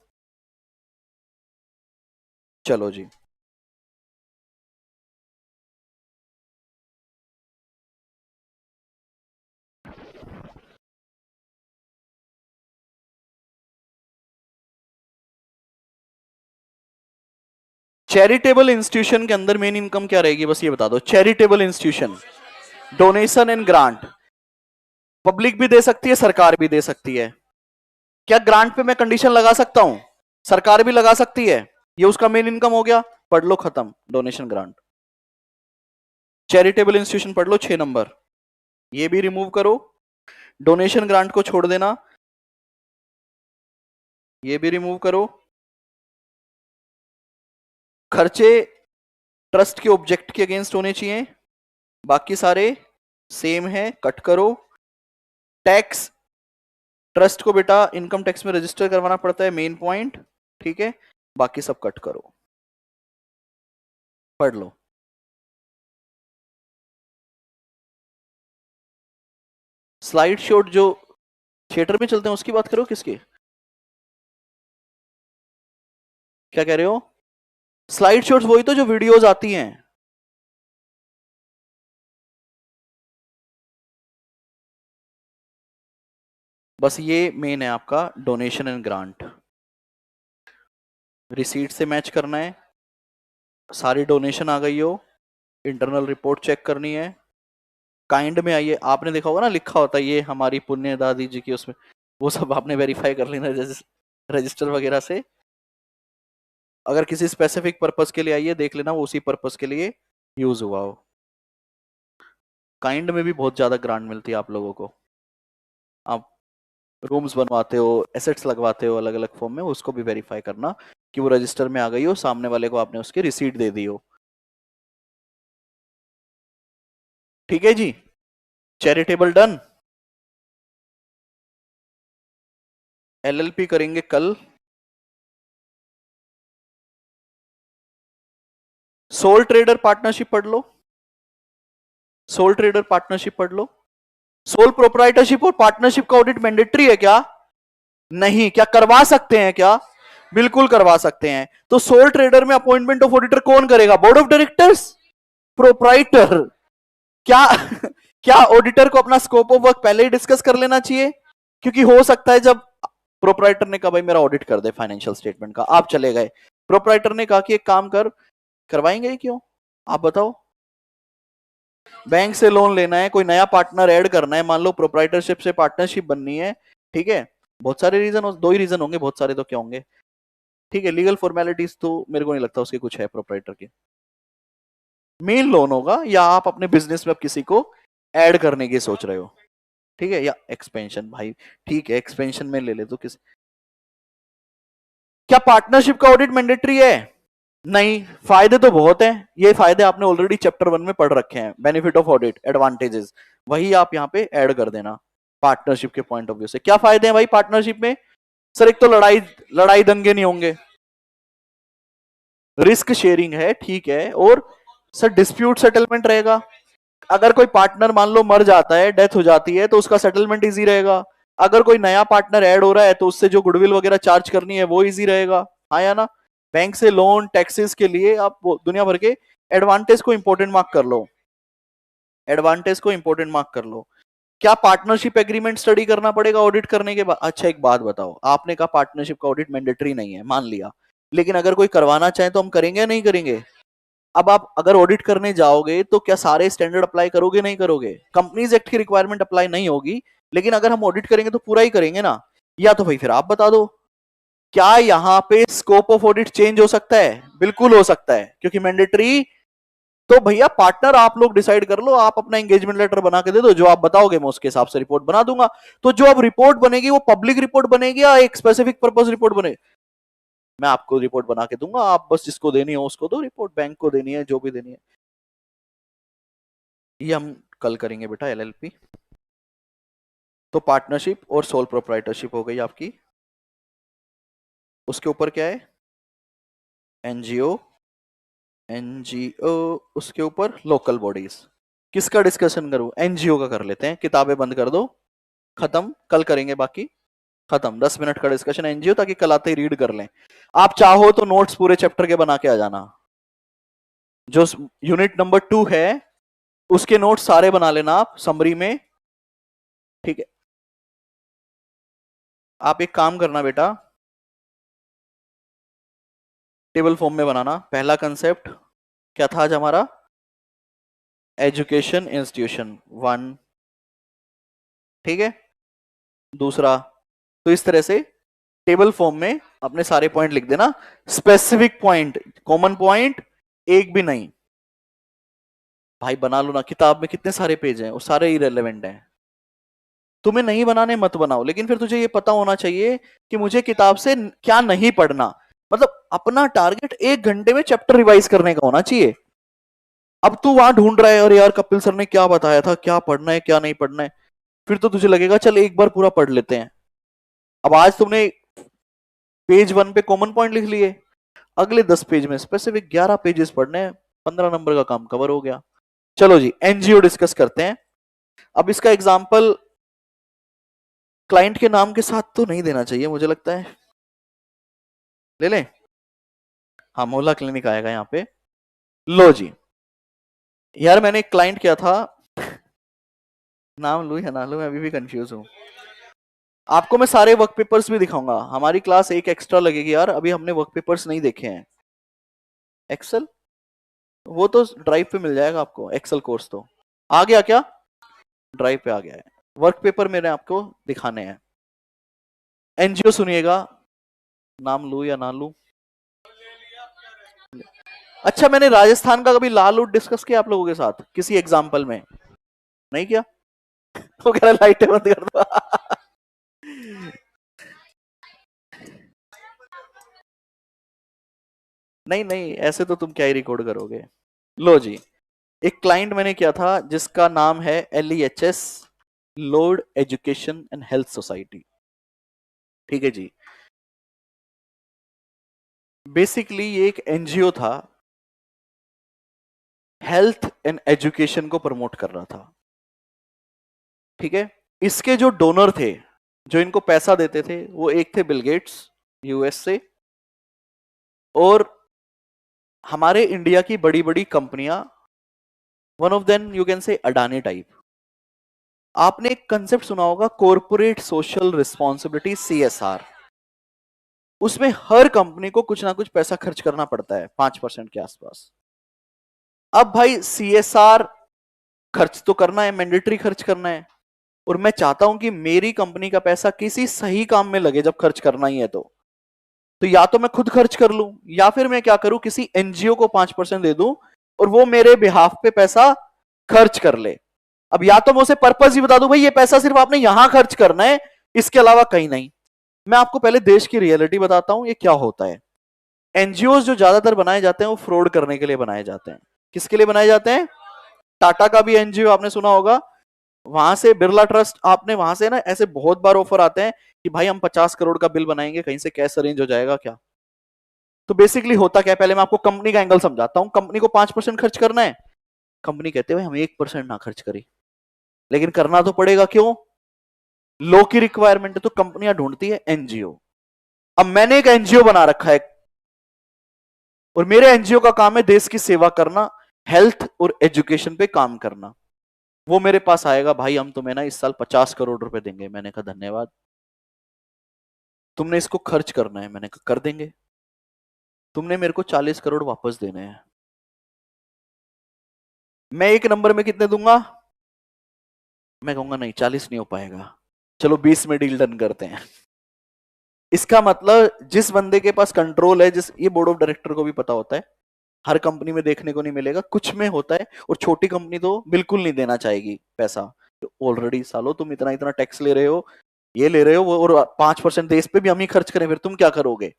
चलो जी, चैरिटेबल इंस्टीट्यूशन के अंदर मेन इनकम क्या रहेगी, बस ये बता दो। Charitable institution, donation and grant, public भी दे सकती है, सरकार भी दे सकती है। क्या ग्रांट पे मैं कंडीशन लगा सकता हूं? सरकार भी लगा सकती है। ये उसका मेन इनकम हो गया, पढ़ लो, खत्म। डोनेशन ग्रांट, चैरिटेबल इंस्टीट्यूशन पढ़ लो 6 नंबर। ये भी रिमूव करो, डोनेशन ग्रांट को छोड़ देना, ये भी रिमूव करो। खर्चे ट्रस्ट के ऑब्जेक्ट के अगेंस्ट होने चाहिए, बाकी सारे सेम है, कट करो। टैक्स, ट्रस्ट को बेटा इनकम टैक्स में रजिस्टर करवाना पड़ता है, मेन पॉइंट, ठीक है। बाकी सब कट करो, पढ़ लो। स्लाइड शॉट जो थिएटर में चलते हैं उसकी बात करो, किसकी, क्या कह रहे हो? स्लाइड शॉट्स वही तो जो वीडियोस आती हैं। बस ये मेन है आपका डोनेशन एंड ग्रांट। रिसीट से मैच करना है, सारी डोनेशन आ गई हो, इंटरनल रिपोर्ट चेक करनी है। काइंड में आइए, आपने देखा होगा ना लिखा होता है ये हमारी पुण्य दादी जी की, उसमें वो सब आपने वेरीफाई कर लेना रजिस्टर वगैरह से। अगर किसी स्पेसिफिक पर्पस के लिए आइए, देख लेना वो उसी पर्पस के लिए यूज हुआ हो। काइंड में भी बहुत ज्यादा ग्रांट मिलती है आप लोगों को। आप रूम्स बनवाते हो, एसेट्स लगवाते हो अलग अलग फॉर्म में, उसको भी वेरीफाई करना कि वो रजिस्टर में आ गई हो, सामने वाले को आपने उसकी रिसीट दे दी हो। ठीक है जी, चैरिटेबल डन। एलएलपी करेंगे कल। सोल ट्रेडर पार्टनरशिप पढ़ लो, सोल ट्रेडर पार्टनरशिप पढ़ लो। सोल प्रोप्राइटरशिप और पार्टनरशिप का ऑडिट मैंडेटरी है क्या? नहीं। क्या करवा सकते हैं क्या? बिल्कुल करवा सकते हैं। तो सोल ट्रेडर में अपॉइंटमेंट ऑफ ऑडिटर कौन करेगा? Board of directors, proprietor. क्या क्या ऑडिटर को अपना स्कोप ऑफ वर्क पहले ही डिस्कस कर लेना चाहिए? क्योंकि हो सकता है जब प्रोप्राइटर ने कहा भाई मेरा ऑडिट कर दे फाइनेंशियल स्टेटमेंट का, आप चले गए, प्रोप्राइटर ने कहा कि एक काम कर, करवाएंगे क्यों? आप बताओ। बैंक से लोन लेना है, कोई नया पार्टनर ऐड करना है, मान लो प्रोप्राइटरशिप से पार्टनरशिप बननी है, ठीक है। बहुत सारे रीजन, दो ही रीजन होंगे, बहुत सारे तो क्या होंगे, ठीक है। लीगल फॉर्मेलिटीज तो मेरे को नहीं लगता उसकी कुछ है प्रोप्राइटर की। मेन लोन होगा, या आप अपने बिजनेस में अब किसी को ऐड करने की सोच रहे हो, ठीक है, या एक्सपेंशन, भाई ठीक है एक्सपेंशन में ले ले तो किस। क्या पार्टनरशिप का ऑडिट मैंडेटरी है? नहीं। फायदे तो बहुत हैं, ये फायदे आपने ऑलरेडी चैप्टर 1 में पढ़ रखे हैं, बेनिफिट ऑफ ऑडिट, एडवांटेजेस, वही आप यहाँ पे ऐड कर देना पार्टनरशिप के पॉइंट ऑफ व्यू से। क्या फायदे हैं भाई पार्टनरशिप में? सर एक तो लड़ाई लड़ाई दंगे नहीं होंगे, रिस्क शेयरिंग है, ठीक है, और सर डिस्प्यूट सेटलमेंट रहेगा। अगर कोई पार्टनर मान लो मर जाता है, डेथ हो जाती है, तो उसका सेटलमेंट इजी रहेगा। अगर कोई नया पार्टनर ऐड हो रहा है तो उससे जो गुडविल वगैरह चार्ज करनी है वो इजी रहेगा, हाँ या ना। बैंक से लोन, टैक्सेस के लिए आप दुनिया भर के एडवांटेज को इंपोर्टेंट मार्क कर लो, एडवांटेज को इंपोर्टेंट मार्क कर लो। क्या पार्टनरशिप एग्रीमेंट स्टडी करना पड़ेगा ऑडिट करने के बाद? अच्छा एक बात बताओ, आपने कहा पार्टनरशिप का ऑडिट मैंडेटरी नहीं है, मान लिया, लेकिन अगर कोई करवाना चाहे तो हम करेंगे या नहीं करेंगे? अब आप अगर ऑडिट करने जाओगे तो क्या सारे स्टैंडर्ड अप्लाई करोगे, नहीं करोगे? कंपनीज एक्ट की रिक्वायरमेंट अप्लाई नहीं होगी, लेकिन अगर हम ऑडिट करेंगे तो पूरा ही करेंगे ना। या तो भाई फिर आप बता दो, क्या यहां पे स्कोप ऑफ ऑडिट चेंज हो सकता है? बिल्कुल हो सकता है, क्योंकि मैंडेटरी। तो भैया पार्टनर आप लोग डिसाइड कर लो, आप अपना एंगेजमेंट लेटर बना के दे दो, जो आप बताओगे मैं उसके हिसाब से रिपोर्ट बना दूंगा। तो जो अब रिपोर्ट बनेगी वो पब्लिक रिपोर्ट बनेगी या एक स्पेसिफिक पर्पस रिपोर्ट बनेगी? मैं आपको रिपोर्ट बना के दूंगा, आप बस जिसको देनी हो उसको दो रिपोर्ट, बैंक को देनी है, जो भी देनी है। ये हम कल करेंगे बेटा एलएलपी। तो पार्टनरशिप और सोल प्रोप्राइटरशिप हो गई आपकी। उसके ऊपर क्या है? एनजीओ, एनजीओ, उसके ऊपर लोकल बॉडीज। किसका डिस्कशन करूं? एनजीओ का कर लेते हैं, किताबें बंद कर दो, खत्म, कल करेंगे बाकी, खत्म। 10 मिनट का डिस्कशन एनजीओ, ताकि कल आते ही रीड कर लें। आप चाहो तो नोट्स पूरे चैप्टर के बना के आ जाना, जो यूनिट नंबर 2 है उसके नोट्स सारे बना लेना आप समरी में, ठीक है। आप एक काम करना बेटा, टेबल फॉर्म में बनाना। पहला कंसेप्ट क्या था आज हमारा? एजुकेशन इंस्टीट्यूशन 1, ठीक है। दूसरा, तो इस तरह से टेबल फॉर्म में अपने सारे पॉइंट लिख देना, स्पेसिफिक पॉइंट, कॉमन पॉइंट एक भी नहीं। भाई बना लो ना, किताब में कितने सारे पेज हैं, वो सारे इरेलेवेंट हैं। तुम्हें नहीं बनाने मत बनाओ, लेकिन फिर तुझे ये पता होना चाहिए कि मुझे किताब से क्या नहीं पढ़ना। मतलब अपना टारगेट 1 घंटे में चैप्टर रिवाइज करने का होना चाहिए। अब तू वहां ढूंढ रहा है और यार कपिल सर ने क्या बताया था, क्या पढ़ना है क्या नहीं पढ़ना है, फिर तो तुझे लगेगा चल एक बार पूरा पढ़ लेते हैं। अब आज तुमने पेज 1 पे कॉमन पॉइंट लिख लिए, अगले 10 पेज में स्पेसिफिक 11 पेजेस पढ़ने हैं, 15 नंबर का काम कवर हो गया। चलो जी, एनजीओ डिस्कस करते हैं। अब इसका एग्जांपल क्लाइंट के नाम के साथ तो नहीं देना चाहिए मुझे लगता है, ले लें? हाँ, मोहल्ला क्लिनिक आएगा यहाँ पे। लो जी, यार मैंने एक क्लाइंट किया था, नाम लूं या ना लूं, मैं अभी भी कंफ्यूज हूं। आपको मैं सारे वर्क पेपर्स भी दिखाऊंगा। हमारी क्लास एक एक्स्ट्रा लगेगी यार, अभी हमने वर्क पेपर्स नहीं देखे हैं। एक्सेल वो तो ड्राइव पे मिल जाएगा आपको, एक्सेल कोर्स तो आ गया क्या? ड्राइव पे आ गया है। वर्क पेपर मेरे आपको दिखाने हैं। एनजीओ सुनिएगा, नाम लूं या ना लूं? अच्छा, मैंने राजस्थान का कभी लाल ऊट डिस्कस किया आप लोगों के साथ किसी एग्जाम्पल में? नहीं किया? वो कह रहा लाइटें बंद कर दो। नहीं नहीं, ऐसे तो तुम क्या ही रिकॉर्ड करोगे। लो जी, एक क्लाइंट मैंने किया था जिसका नाम है LEHS, load education and health society, ठीक है जी। बेसिकली ये एक एनजीओ था, हेल्थ एंड एजुकेशन को प्रमोट कर रहा था, ठीक है। इसके जो डोनर थे, जो इनको पैसा देते थे, वो एक थे बिल गेट्स यूएस से, और हमारे इंडिया की बड़ी बड़ी कंपनियां, one of them you can say Adani type. आपने एक कंसेप्ट सुना होगा, कॉर्पोरेट सोशल रिस्पॉन्सिबिलिटी, CSR। उसमें हर कंपनी को कुछ ना कुछ पैसा खर्च करना पड़ता है, 5% के आसपास। अब भाई CSR खर्च तो करना है, मैंडेटरी खर्च करना है, और मैं चाहता हूं कि मेरी कंपनी का पैसा किसी सही काम में लगे। जब खर्च करना ही है तो या तो मैं खुद खर्च कर लूं, या फिर मैं क्या करूं, किसी एनजीओ को 5% दे दूं और वो मेरे बिहाफ पे पैसा खर्च कर ले। अब या तो मैं उसे पर्पस ही बता दूं, भाई ये पैसा सिर्फ आपने यहां खर्च करना है, इसके अलावा कहीं नहीं। मैं आपको पहले देश की रियलिटी बताता हूं ये क्या होता है। एनजीओ जो ज्यादातर बनाए जाते हैं वो फ्रॉड करने के लिए बनाए जाते हैं। किसके लिए बनाए जाते हैं? टाटा का भी एनजीओ आपने सुना होगा, वहां से बिरला ट्रस्ट, आपने वहां से ना ऐसे बहुत बार ऑफर आते हैं कि भाई हम 50 करोड़ का बिल बनाएंगे, कहीं से कैश अरेंज हो जाएगा क्या। तो बेसिकली होता क्या है, पहले मैं आपको कंपनी का एंगल समझाता हूं। कंपनी को 5% खर्च करना है, कंपनी कहते हैं हम 1% ना खर्च करें, लेकिन करना तो पड़ेगा, क्यों? लो की रिक्वायरमेंट है, तो कंपनियां ढूंढती है एनजीओ। अब मैंने एक एनजीओ बना रखा है, और मेरे एनजीओ का काम है देश की सेवा करना, हेल्थ और एजुकेशन पे काम करना। वो मेरे पास आएगा, भाई हम तुम्हें ना इस साल 50 करोड़ रुपए देंगे। मैंने कहा धन्यवाद, तुमने इसको खर्च करना है। मैंने कहा कर देंगे। तुमने मेरे को 40 करोड़ वापस देने हैं। मैं एक नंबर में कितने दूंगा? मैं कहूंगा नहीं 40 नहीं हो पाएगा, चलो 20 में डील डन करते हैं। इसका मतलब जिस बंदे के पास कंट्रोल है, जिस, ये बोर्ड ऑफ डायरेक्टर को भी पता होता है, हर कंपनी में देखने को नहीं मिलेगा, कुछ में होता है, और छोटी कंपनी तो बिल्कुल नहीं देना चाहेगी पैसा। तो ऑलरेडी सालो तुम इतना इतना टैक्स ले रहे हो, ये ले रहे हो वो, और 5% देश पे भी हम ही खर्च करें, फिर तुम क्या करोगे?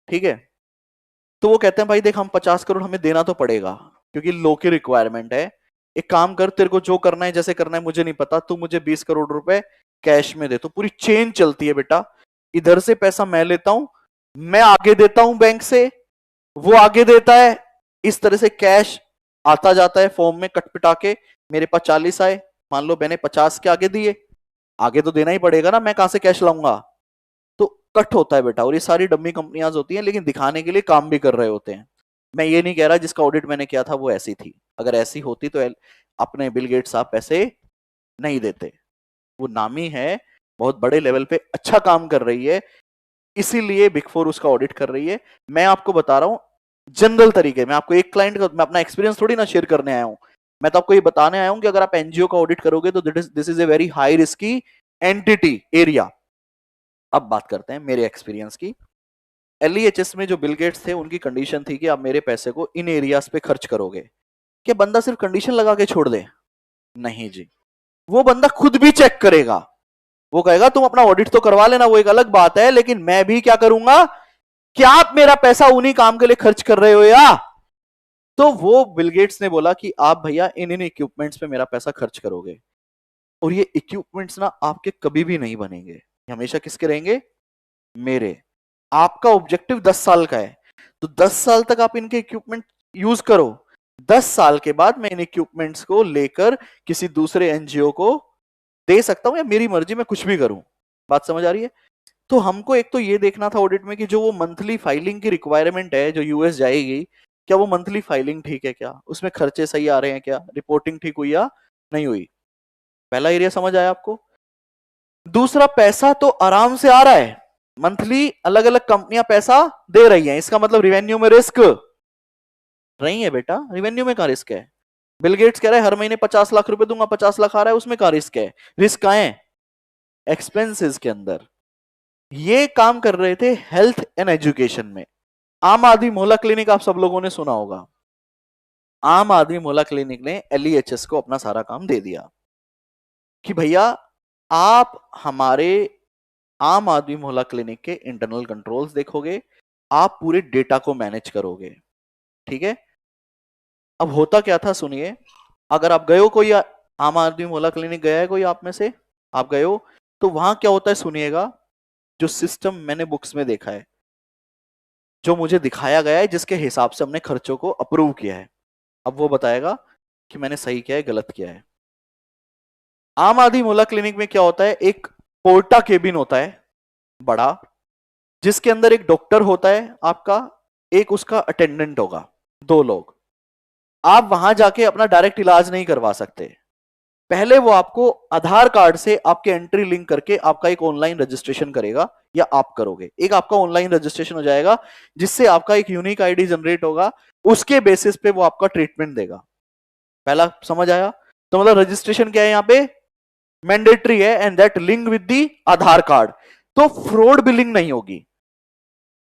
ठीक है। तो वो कहते हैं भाई देख, हम 50 करोड़ हमें देना तो पड़ेगा, क्योंकि लो की रिक्वायरमेंट है। एक काम कर, तेरे को जो करना है जैसे करना है मुझे नहीं पता, तू मुझे 20 करोड़ रुपए कैश में दे। तो पूरी चेन चलती है बेटा, इधर से पैसा मैं लेता हूं, मैं आगे देता हूं बैंक से, वो आगे देता है, इस तरह से कैश आता जाता है फॉर्म में कट पिटा के। मेरे पास 40 आए, मान लो मैंने 50 के आगे दिए, आगे तो देना ही पड़ेगा ना, मैं कहां से कैश लाऊंगा? तो कट होता है बेटा। और ये सारी डम्मी कंपनियां होती हैं, लेकिन दिखाने के लिए काम भी कर रहे होते हैं। मैं ये नहीं कह रहा जिसका ऑडिट मैंने किया था वो ऐसी थी, अगर ऐसी होती तो अपने बिल गेट्स साहब पैसे नहीं देते। वो नामी है, बहुत बड़े लेवल पे अच्छा काम कर रही है, इसीलिए बिग फोर उसका ऑडिट कर रही है। मैं आपको बता रहा हूं जनरल तरीके में, आपको एक क्लाइंट का मैं अपना एक्सपीरियंस थोड़ी ना शेयर करने आया हूं, मैं तो आपको ये बताने आया हूं कि अगर आप एनजीओ का ऑडिट करोगे तो this is a very high risky entity area. अब बात करते हैं मेरे एक्सपीरियंस की। एलईएचएस में जो बिल गेट्स थे उनकी कंडीशन थी कि आप मेरे पैसे को इन एरियाज पे खर्च करोगे। क्या बंदा सिर्फ कंडीशन लगा के छोड़ दे? नहीं जी, वो बंदा खुद भी चेक करेगा। वो कहेगा तुम अपना ऑडिट तो करवा लेना, वो एक अलग बात है, लेकिन मैं भी क्या करूंगा, क्या आप मेरा पैसा उन्हीं काम के लिए खर्च कर रहे हो या? तो वो बिल गेट्स ने बोला कि आप भैया इन इन इक्विपमेंट्स पे मेरा पैसा खर्च करोगे, और ये इक्विपमेंट्स ना आपके कभी भी नहीं बनेंगे, ये हमेशा किसके रहेंगे? मेरे। आपका ऑब्जेक्टिव 10 साल का है, तो 10 साल तक आप इनके इक्विपमेंट यूज करो। 10 साल के बाद मैं इन इक्विपमेंट्स को लेकर किसी दूसरे एनजीओ को दे सकता हूं, या मेरी मर्जी में कुछ भी करूं। बात समझ आ रही है? तो हमको एक तो ये देखना था ऑडिट में कि जो वो मंथली फाइलिंग की रिक्वायरमेंट है जो यूएस जाएगी, क्या वो मंथली फाइलिंग ठीक है, क्या उसमें खर्चे सही आ रहे हैं, क्या रिपोर्टिंग ठीक हुई या नहीं हुई। पहला एरिया समझ आया आपको? दूसरा, पैसा तो आराम से आ रहा है, मंथली अलग अलग कंपनियां पैसा दे रही हैं, इसका मतलब रिवेन्यू में रिस्क नहीं है बेटा। रिवेन्यू में कहां रिस्क है? बिल गेट्स कह रहा है हर महीने 50 लाख रुपए दूंगा, 50 लाख आ रहा है, उसमें कहां रिस्क है? रिस्क कहां है? एक्सपेंसेस के अंदर। ये काम कर रहे थे हेल्थ एंड एजुकेशन में। आम आदमी मोहल्ला क्लिनिक आप सब लोगों ने सुना होगा। आम आदमी मोहल्ला क्लिनिक ने एलईएचएस को अपना सारा काम दे दिया कि भैया आप हमारे आम आदमी मोहल्ला क्लिनिक के इंटरनल कंट्रोल्स देखोगे, आप पूरे डेटा को मैनेज करोगे। ठीक है? अब होता क्या था सुनिए, अगर आप गए हो, कोई आम आदमी मोहल्ला क्लिनिक गया है कोई आप में से? आप गए हो तो वहां क्या होता है सुनिएगा। जो सिस्टम मैंने बुक्स में देखा है, जो मुझे दिखाया गया है, जिसके हिसाब से हमने खर्चों को अप्रूव किया है, अब वो बताएगा कि मैंने सही किया है गलत किया है। आम आदमी मोहल्ला क्लिनिक में क्या होता है, एक पोर्टा केबिन होता है बड़ा, जिसके अंदर एक डॉक्टर होता है आपका, एक उसका अटेंडेंट होगा, 2 लोग। आप वहां जाके अपना डायरेक्ट इलाज नहीं करवा सकते। पहले वो आपको आधार कार्ड से आपके एंट्री लिंक करके आपका एक ऑनलाइन रजिस्ट्रेशन करेगा, या आप करोगे। एक आपका ऑनलाइन रजिस्ट्रेशन हो जाएगा जिससे आपका एक यूनिक आईडी जनरेट होगा, उसके बेसिस पे वो आपका ट्रीटमेंट देगा। पहला समझ आया? तो मतलब रजिस्ट्रेशन क्या है यहां पे? मैंडेटरी है, and that link with the Aadhaar card. तो फ्रॉड बिलिंग नहीं होगी,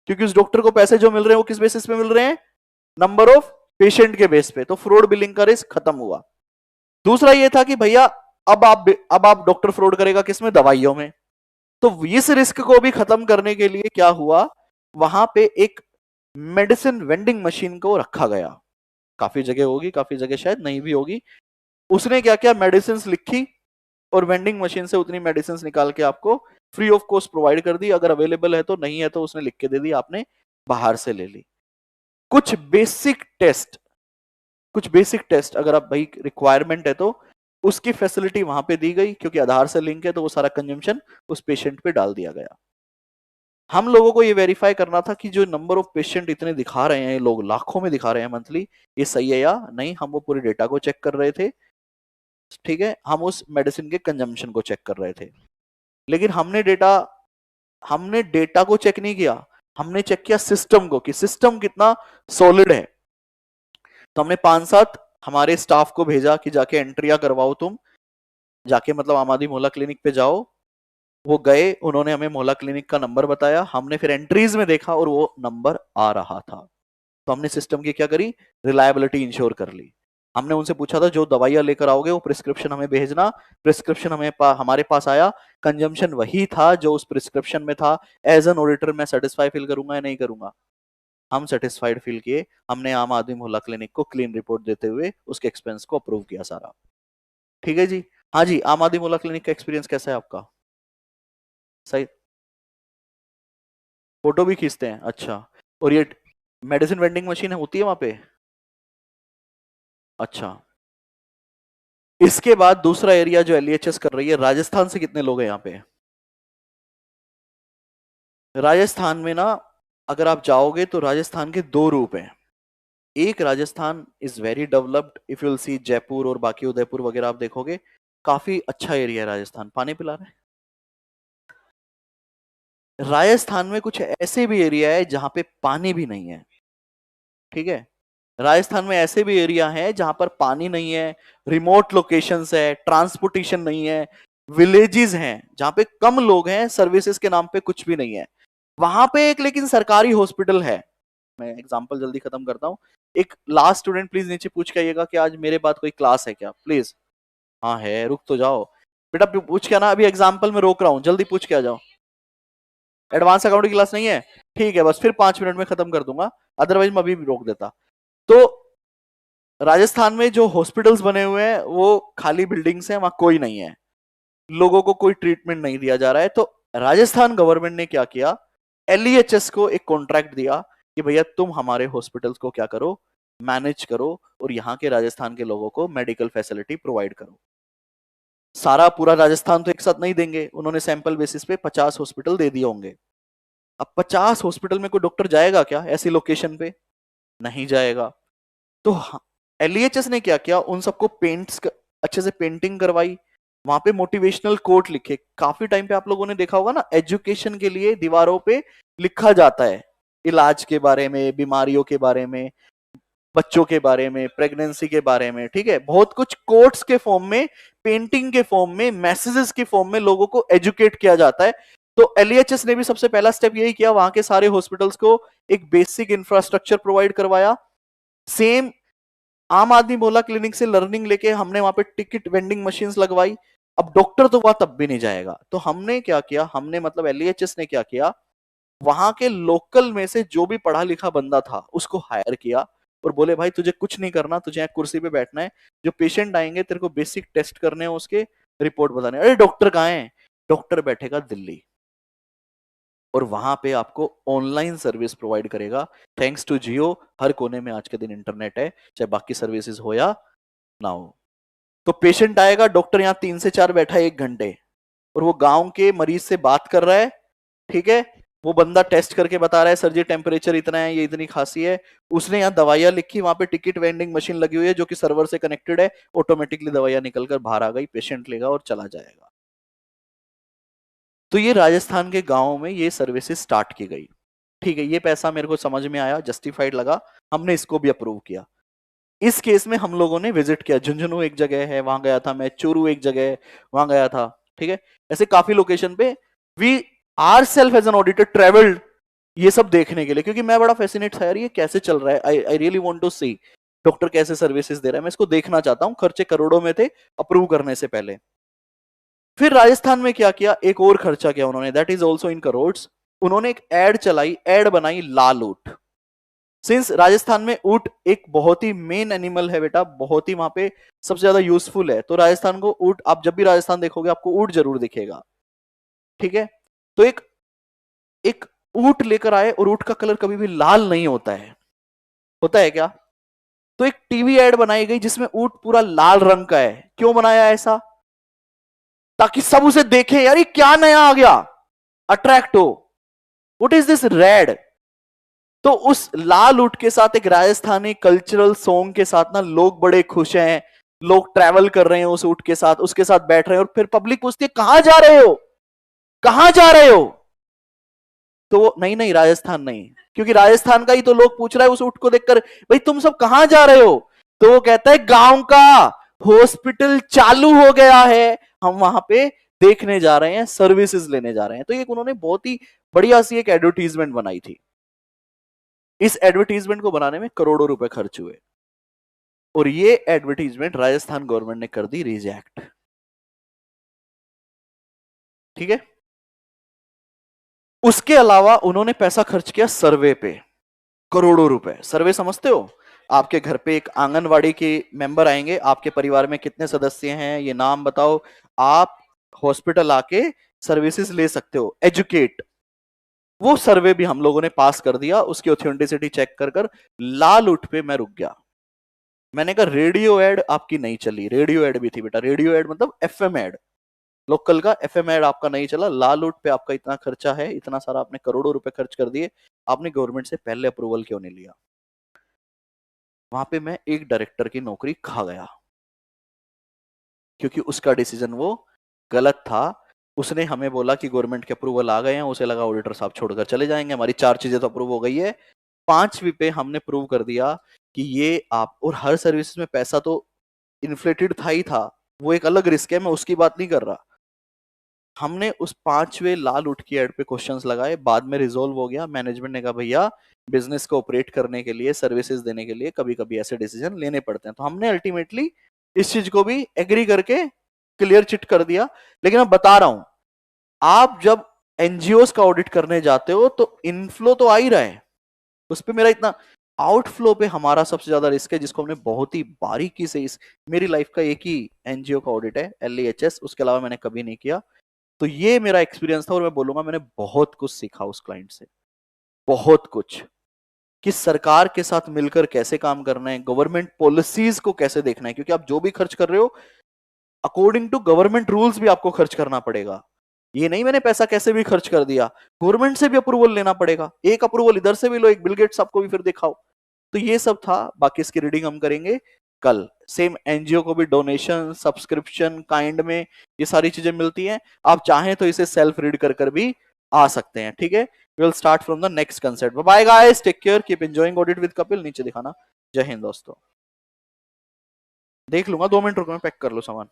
क्योंकि उस डॉक्टर को पैसे जो मिल रहे हैं वो किस बेसिस पे मिल रहे हैं? नंबर ऑफ पेशेंट के बेस पे। तो फ्रॉड बिलिंग का रिस्क खत्म हुआ। दूसरा ये था कि भैया अब आप डॉक्टर फ्रॉड करेगा किसमें? दवाइयों में। तो इस रिस्क को भी खत्म करने के लिए क्या हुआ, वहां पे एक मेडिसिन वेंडिंग मशीन को रखा गया। काफी जगह होगी, काफी जगह शायद नहीं भी होगी। उसने क्या किया, मेडिसिन लिखी और वेंडिंग मशीन से उतनी मेडिसिन निकाल के आपको फ्री ऑफ कॉस्ट प्रोवाइड कर दी। अगर अवेलेबल है तो, नहीं है तो उसने लिख के दे दी, आपने बाहर से ले ली। कुछ बेसिक टेस्ट, अगर आप भाई रिक्वायरमेंट है तो उसकी फैसिलिटी वहां पे दी गई, क्योंकि आधार से लिंक है तो वो सारा कंजम्पशन उस पेशेंट पे डाल दिया गया। हम लोगों को ये वेरीफाई करना था कि जो नंबर ऑफ पेशेंट इतने दिखा रहे हैं, लोग लाखों में दिखा रहे हैं मंथली, ये सही है या नहीं। हम वो पूरे डेटा को चेक कर रहे थे। ठीक है? हम उस मेडिसिन के कंजम्पशन को चेक कर रहे थे। लेकिन हमने डेटा को चेक नहीं किया, हमने चेक किया सिस्टम को, कि सिस्टम कितना सॉलिड है। तो हमने 5-7 हमारे स्टाफ को भेजा कि जाके एंट्रिया करवाओ तुम, जाके मतलब आम आदमी मोहल्ला क्लिनिक पे जाओ। वो गए, उन्होंने हमें मोहल्ला क्लिनिक का नंबर बताया, हमने फिर एंट्रीज में देखा और वो नंबर आ रहा था। तो हमने सिस्टम की क्या करी, रिलायबिलिटी इंश्योर कर ली। हमने उनसे पूछा था जो दवाइयां लेकर आओगे वो प्रिस्क्रिप्शन हमें भेजना। प्रिस्क्रिप्शन हमारे पास आया, कंजम्पशन वही था जो उस प्रिस्क्रिप्शन में था। एज एन ऑडिटर मैं सेटिस्फाई फील करूंगा या नहीं करूंगा? हम सेटिस्फाइड फील किए। हमने आम आदमी मोहल्ला क्लिनिक को क्लीन रिपोर्ट देते हुए उसके एक्सपेंस को अप्रूव किया सारा। ठीक है जी? हाँ जी, आम आदमी मोहल्ला क्लिनिक का एक्सपीरियंस कैसा है आपका? सही? फोटो भी खींचते हैं? अच्छा। और ये मेडिसिन वेंडिंग मशीन होती है वहां पे? अच्छा। इसके बाद दूसरा एरिया जो एलईएचएस कर रही है, राजस्थान से कितने लोग हैं यहाँ पे? राजस्थान में ना, अगर आप जाओगे तो राजस्थान के 2 रूप हैं। एक, Rajasthan is very developed, if you will see Jaipur और बाकी उदयपुर वगैरह आप देखोगे, काफी अच्छा एरिया है राजस्थान। पानी पिला रहे हैं? राजस्थान में कुछ ऐसे भी एरिया है जहां पे पानी भी नहीं है, ठीक है। राजस्थान में ऐसे भी एरिया हैं जहां पर पानी नहीं है, रिमोट लोकेशंस है, ट्रांसपोर्टेशन नहीं है, विलेजेस हैं जहां पे कम लोग हैं, सर्विसेज के नाम पे कुछ भी नहीं है। वहां पे एक लेकिन सरकारी हॉस्पिटल है। मैं एग्जांपल जल्दी खत्म करता हूं। एक लास्ट स्टूडेंट प्लीज नीचे पूछ के आइएगा कि आज मेरे बाद कोई क्लास है क्या, प्लीज। हाँ है, रुक तो जाओ बेटा, पूछ के आना, अभी एग्जांपल में रोक रहा हूं, जल्दी पूछ के आ जाओ। एडवांस अकाउंट की क्लास नहीं है, ठीक है, बस फिर 5 मिनट में खत्म कर दूंगा, अदरवाइज मैं अभी भी रोक देता। तो राजस्थान में जो हॉस्पिटल्स बने हुए हैं वो खाली बिल्डिंग्स हैं, वहां कोई नहीं है, लोगों को कोई ट्रीटमेंट नहीं दिया जा रहा है। तो राजस्थान गवर्नमेंट ने क्या किया, एलईएचएस को एक कॉन्ट्रैक्ट दिया कि भैया तुम हमारे हॉस्पिटल्स को क्या करो, मैनेज करो, और यहाँ के राजस्थान के लोगों को मेडिकल फैसिलिटी प्रोवाइड करो। सारा पूरा राजस्थान तो एक साथ नहीं देंगे, उन्होंने सैंपल बेसिस पे 50 हॉस्पिटल दे दिए होंगे। अब 50 हॉस्पिटल में कोई डॉक्टर जाएगा क्या ऐसी लोकेशन पे, नहीं जाएगा। तो एलईएचएस ने क्या किया, उन सबको पेंट्स अच्छे से पेंटिंग करवाई, वहां पे मोटिवेशनल कोट लिखे। काफी टाइम पे आप लोगों ने देखा होगा ना, एजुकेशन के लिए दीवारों पे लिखा जाता है, इलाज के बारे में, बीमारियों के बारे में, बच्चों के बारे में, प्रेगनेंसी के बारे में, ठीक है, बहुत कुछ कोट्स के फॉर्म में, पेंटिंग के फॉर्म में, मैसेजेस के फॉर्म में लोगों को एजुकेट किया जाता है। तो एलईएचएस ने भी सबसे पहला स्टेप यही किया, वहां के सारे हॉस्पिटल्स को एक बेसिक इंफ्रास्ट्रक्चर प्रोवाइड करवाया। सेम आम आदमी मोहल्ला क्लिनिक से लर्निंग लेके हमने वहां पे टिकट वेंडिंग मशीन्स लगवाई। अब डॉक्टर तो वहां तब भी नहीं जाएगा, तो हमने क्या किया, हमने मतलब एलईएचएस ने क्या किया, वहां के लोकल में से जो भी पढ़ा लिखा बंदा था उसको हायर किया, और बोले भाई तुझे कुछ नहीं करना, तुझे यहाँ कुर्सी पे बैठना है, जो पेशेंट आएंगे तेरे को बेसिक टेस्ट करने हैं, उसके रिपोर्ट बताने। अरे डॉक्टर कहाँ है, डॉक्टर बैठेगा दिल्ली, और वहां पे आपको ऑनलाइन सर्विस प्रोवाइड करेगा। थैंक्स टू जियो हर कोने में आज के दिन इंटरनेट है, चाहे बाकी सर्विसेज हो या ना हो। तो पेशेंट आएगा, डॉक्टर यहाँ 3 से 4 बैठा है 1 घंटे, और वो गांव के मरीज से बात कर रहा है, ठीक है। वो बंदा टेस्ट करके बता रहा है सर जी टेम्परेचर इतना है, ये इतनी खांसी है। उसने यहाँ दवाइयां लिखी, वहां पे टिकट वेंडिंग मशीन लगी हुई है जो कि सर्वर से कनेक्टेड है, ऑटोमेटिकली दवाइयां निकलकर बाहर आ गई, पेशेंट लेगा और चला जाएगा। तो ये राजस्थान के गांवों में ये सर्विसेज स्टार्ट की गई, ठीक है। ये पैसा मेरे को समझ में आया, जस्टिफाइड लगा, हमने इसको भी अप्रूव किया। इस केस में हम लोगों ने विजिट किया, झुंझुनू एक जगह है वहां गया था मैं, चूरू एक जगह है वहां गया था, ठीक है। ऐसे काफी लोकेशन पे we are self as an auditor travelled, ये सब देखने के लिए, क्योंकि मैं बड़ा फैसिनेट था यार, ये कैसे चल रहा है, I really want to see doctor कैसे सर्विसेज दे रहा है, मैं इसको देखना चाहता हूं। खर्चे करोड़ों में थे अप्रूव करने से पहले। फिर राजस्थान में क्या किया, एक और खर्चा किया उन्होंने, that is also in crores. उन्होंने एक एड चलाई, एड बनाई लाल ऊंट। सिंस राजस्थान में ऊंट एक बहुत ही मेन एनिमल है बेटा, बहुत ही वहां पे सबसे ज्यादा यूजफुल है, तो राजस्थान को ऊंट, आप जब भी राजस्थान देखोगे आपको ऊंट जरूर दिखेगा, ठीक है। तो एक एक ऊंट लेकर आए, और ऊंट का कलर कभी भी लाल नहीं होता है, होता है क्या। तो एक टीवी एड बनाई गई जिसमें ऊंट पूरा लाल रंग का है। क्यों बनाया ऐसा, ताकि सब उसे देखें, यार ये क्या नया आ गया, अट्रैक्ट हो, व्हाट इज दिस रेड। तो उस लाल ऊंट के साथ एक राजस्थानी कल्चरल सॉन्ग के साथ ना लोग बड़े खुश हैं, लोग ट्रैवल कर रहे हैं उस ऊंट के साथ, उसके साथ बैठ रहे हैं, और फिर पब्लिक पूछती है कहां जा रहे हो, कहां जा रहे हो। तो वो नहीं नहीं राजस्थान नहीं, क्योंकि राजस्थान का ही तो लोग पूछ रहा है उस ऊंट को देखकर, भाई तुम सब कहां जा रहे हो। तो वो कहता है गांव का हॉस्पिटल चालू हो गया है, हम वहां पे देखने जा रहे हैं, सर्विसेज लेने जा रहे हैं। तो ये उन्होंने बहुत ही बढ़िया सी एक एडवर्टीजमेंट बनाई थी। इस एडवर्टीजमेंट को बनाने में करोड़ों रुपए खर्च हुए, और ये एडवर्टीजमेंट राजस्थान गवर्नमेंट ने कर दी रिजेक्ट, ठीक है। उसके अलावा उन्होंने पैसा खर्च किया सर्वे पे, करोड़ों रुपए। सर्वे समझते हो, आपके घर पे एक आंगनवाड़ी के मेंबर आएंगे, आपके परिवार में कितने सदस्य हैं ये नाम बताओ, आप हॉस्पिटल आके सर्विसेज ले सकते हो, एजुकेट। वो सर्वे भी हम लोगों ने पास कर दिया, उसकी ऑथेंटिसिटी चेक कर कर लाल ऊंट पे मैं रुक गया। मैंने कहा रेडियो एड आपकी नहीं चली, रेडियो एड भी थी बेटा, रेडियो एड मतलब एफएम एड, लोकल का एफएम एड आपका नहीं चला, लाल ऊंट पे आपका इतना खर्चा है, इतना सारा आपने करोड़ों रुपए खर्च कर दिए, आपने गवर्नमेंट से पहले अप्रूवल क्यों नहीं लिया। वहां पे मैं एक डायरेक्टर की नौकरी खा गया, क्योंकि उसका डिसीजन वो गलत था। उसने हमें बोला कि गवर्नमेंट के अप्रूवल आ गए हैं, उसे लगा ऑडिटर साहब छोड़कर चले जाएंगे, हमारी 4 चीजें तो अप्रूव हो गई है। 5वीं पे हमने प्रूव कर दिया कि ये आप, और हर सर्विस में पैसा तो इन्फ्लेटेड था ही था, वो एक अलग रिस्क है, मैं उसकी बात नहीं कर रहा। हमने उस 5वें लाल उठ की एड पे क्वेश्चंस लगाए, बाद में रिजोल्व हो गया। मैनेजमेंट ने कहा भैया बिजनेस को ऑपरेट करने के लिए, सर्विसेज देने के लिए कभी कभी ऐसे डिसीजन लेने पड़ते हैं, तो हमने अल्टीमेटली इस चीज को भी एग्री करके क्लियर चिट कर दिया। लेकिन मैं बता रहा हूं, आप जब एनजीओस का ऑडिट करने जाते हो तो इनफ्लो तो आ ही रहा है, उस पर मेरा इतना, आउटफ्लो पे हमारा सबसे ज्यादा रिस्क है, जिसको हमने बहुत ही बारीकी से, इस मेरी लाइफ का एक ही एनजीओ का ऑडिट है LEHS, उसके अलावा मैंने कभी नहीं किया। तो ये मेरा एक्सपीरियंस था, और मैं बोलूंगा मैंने बहुत कुछ सीखा उस क्लाइंट से, बहुत कुछ, कि सरकार के साथ मिलकर कैसे काम करना है, गवर्नमेंट पॉलिसीज को कैसे देखना है, क्योंकि आप जो भी खर्च कर रहे हो अकॉर्डिंग टू गवर्नमेंट रूल्स भी आपको खर्च करना पड़ेगा। ये नहीं मैंने पैसा कैसे भी खर्च कर दिया, गवर्नमेंट से भी अप्रूवल लेना पड़ेगा, एक अप्रूवल इधर से भी लो, एक बिल गेट्स आपको भी फिर दिखाओ। तो ये सब था, बाकी इसकी रीडिंग हम करेंगे कल। सेम एनजीओ को भी डोनेशन, सब्सक्रिप्शन काइंड में ये सारी चीजें मिलती हैं, आप चाहें तो इसे सेल्फ रीड कर भी आ सकते हैं, ठीक है। We will start from the next concept. Bye guys, take care, keep enjoying audit with Kapil. नीचे दिखाना। जय हिंद दोस्तों। देख लूंगा, 2 मिनट रुको, मैं पैक कर लो सामान।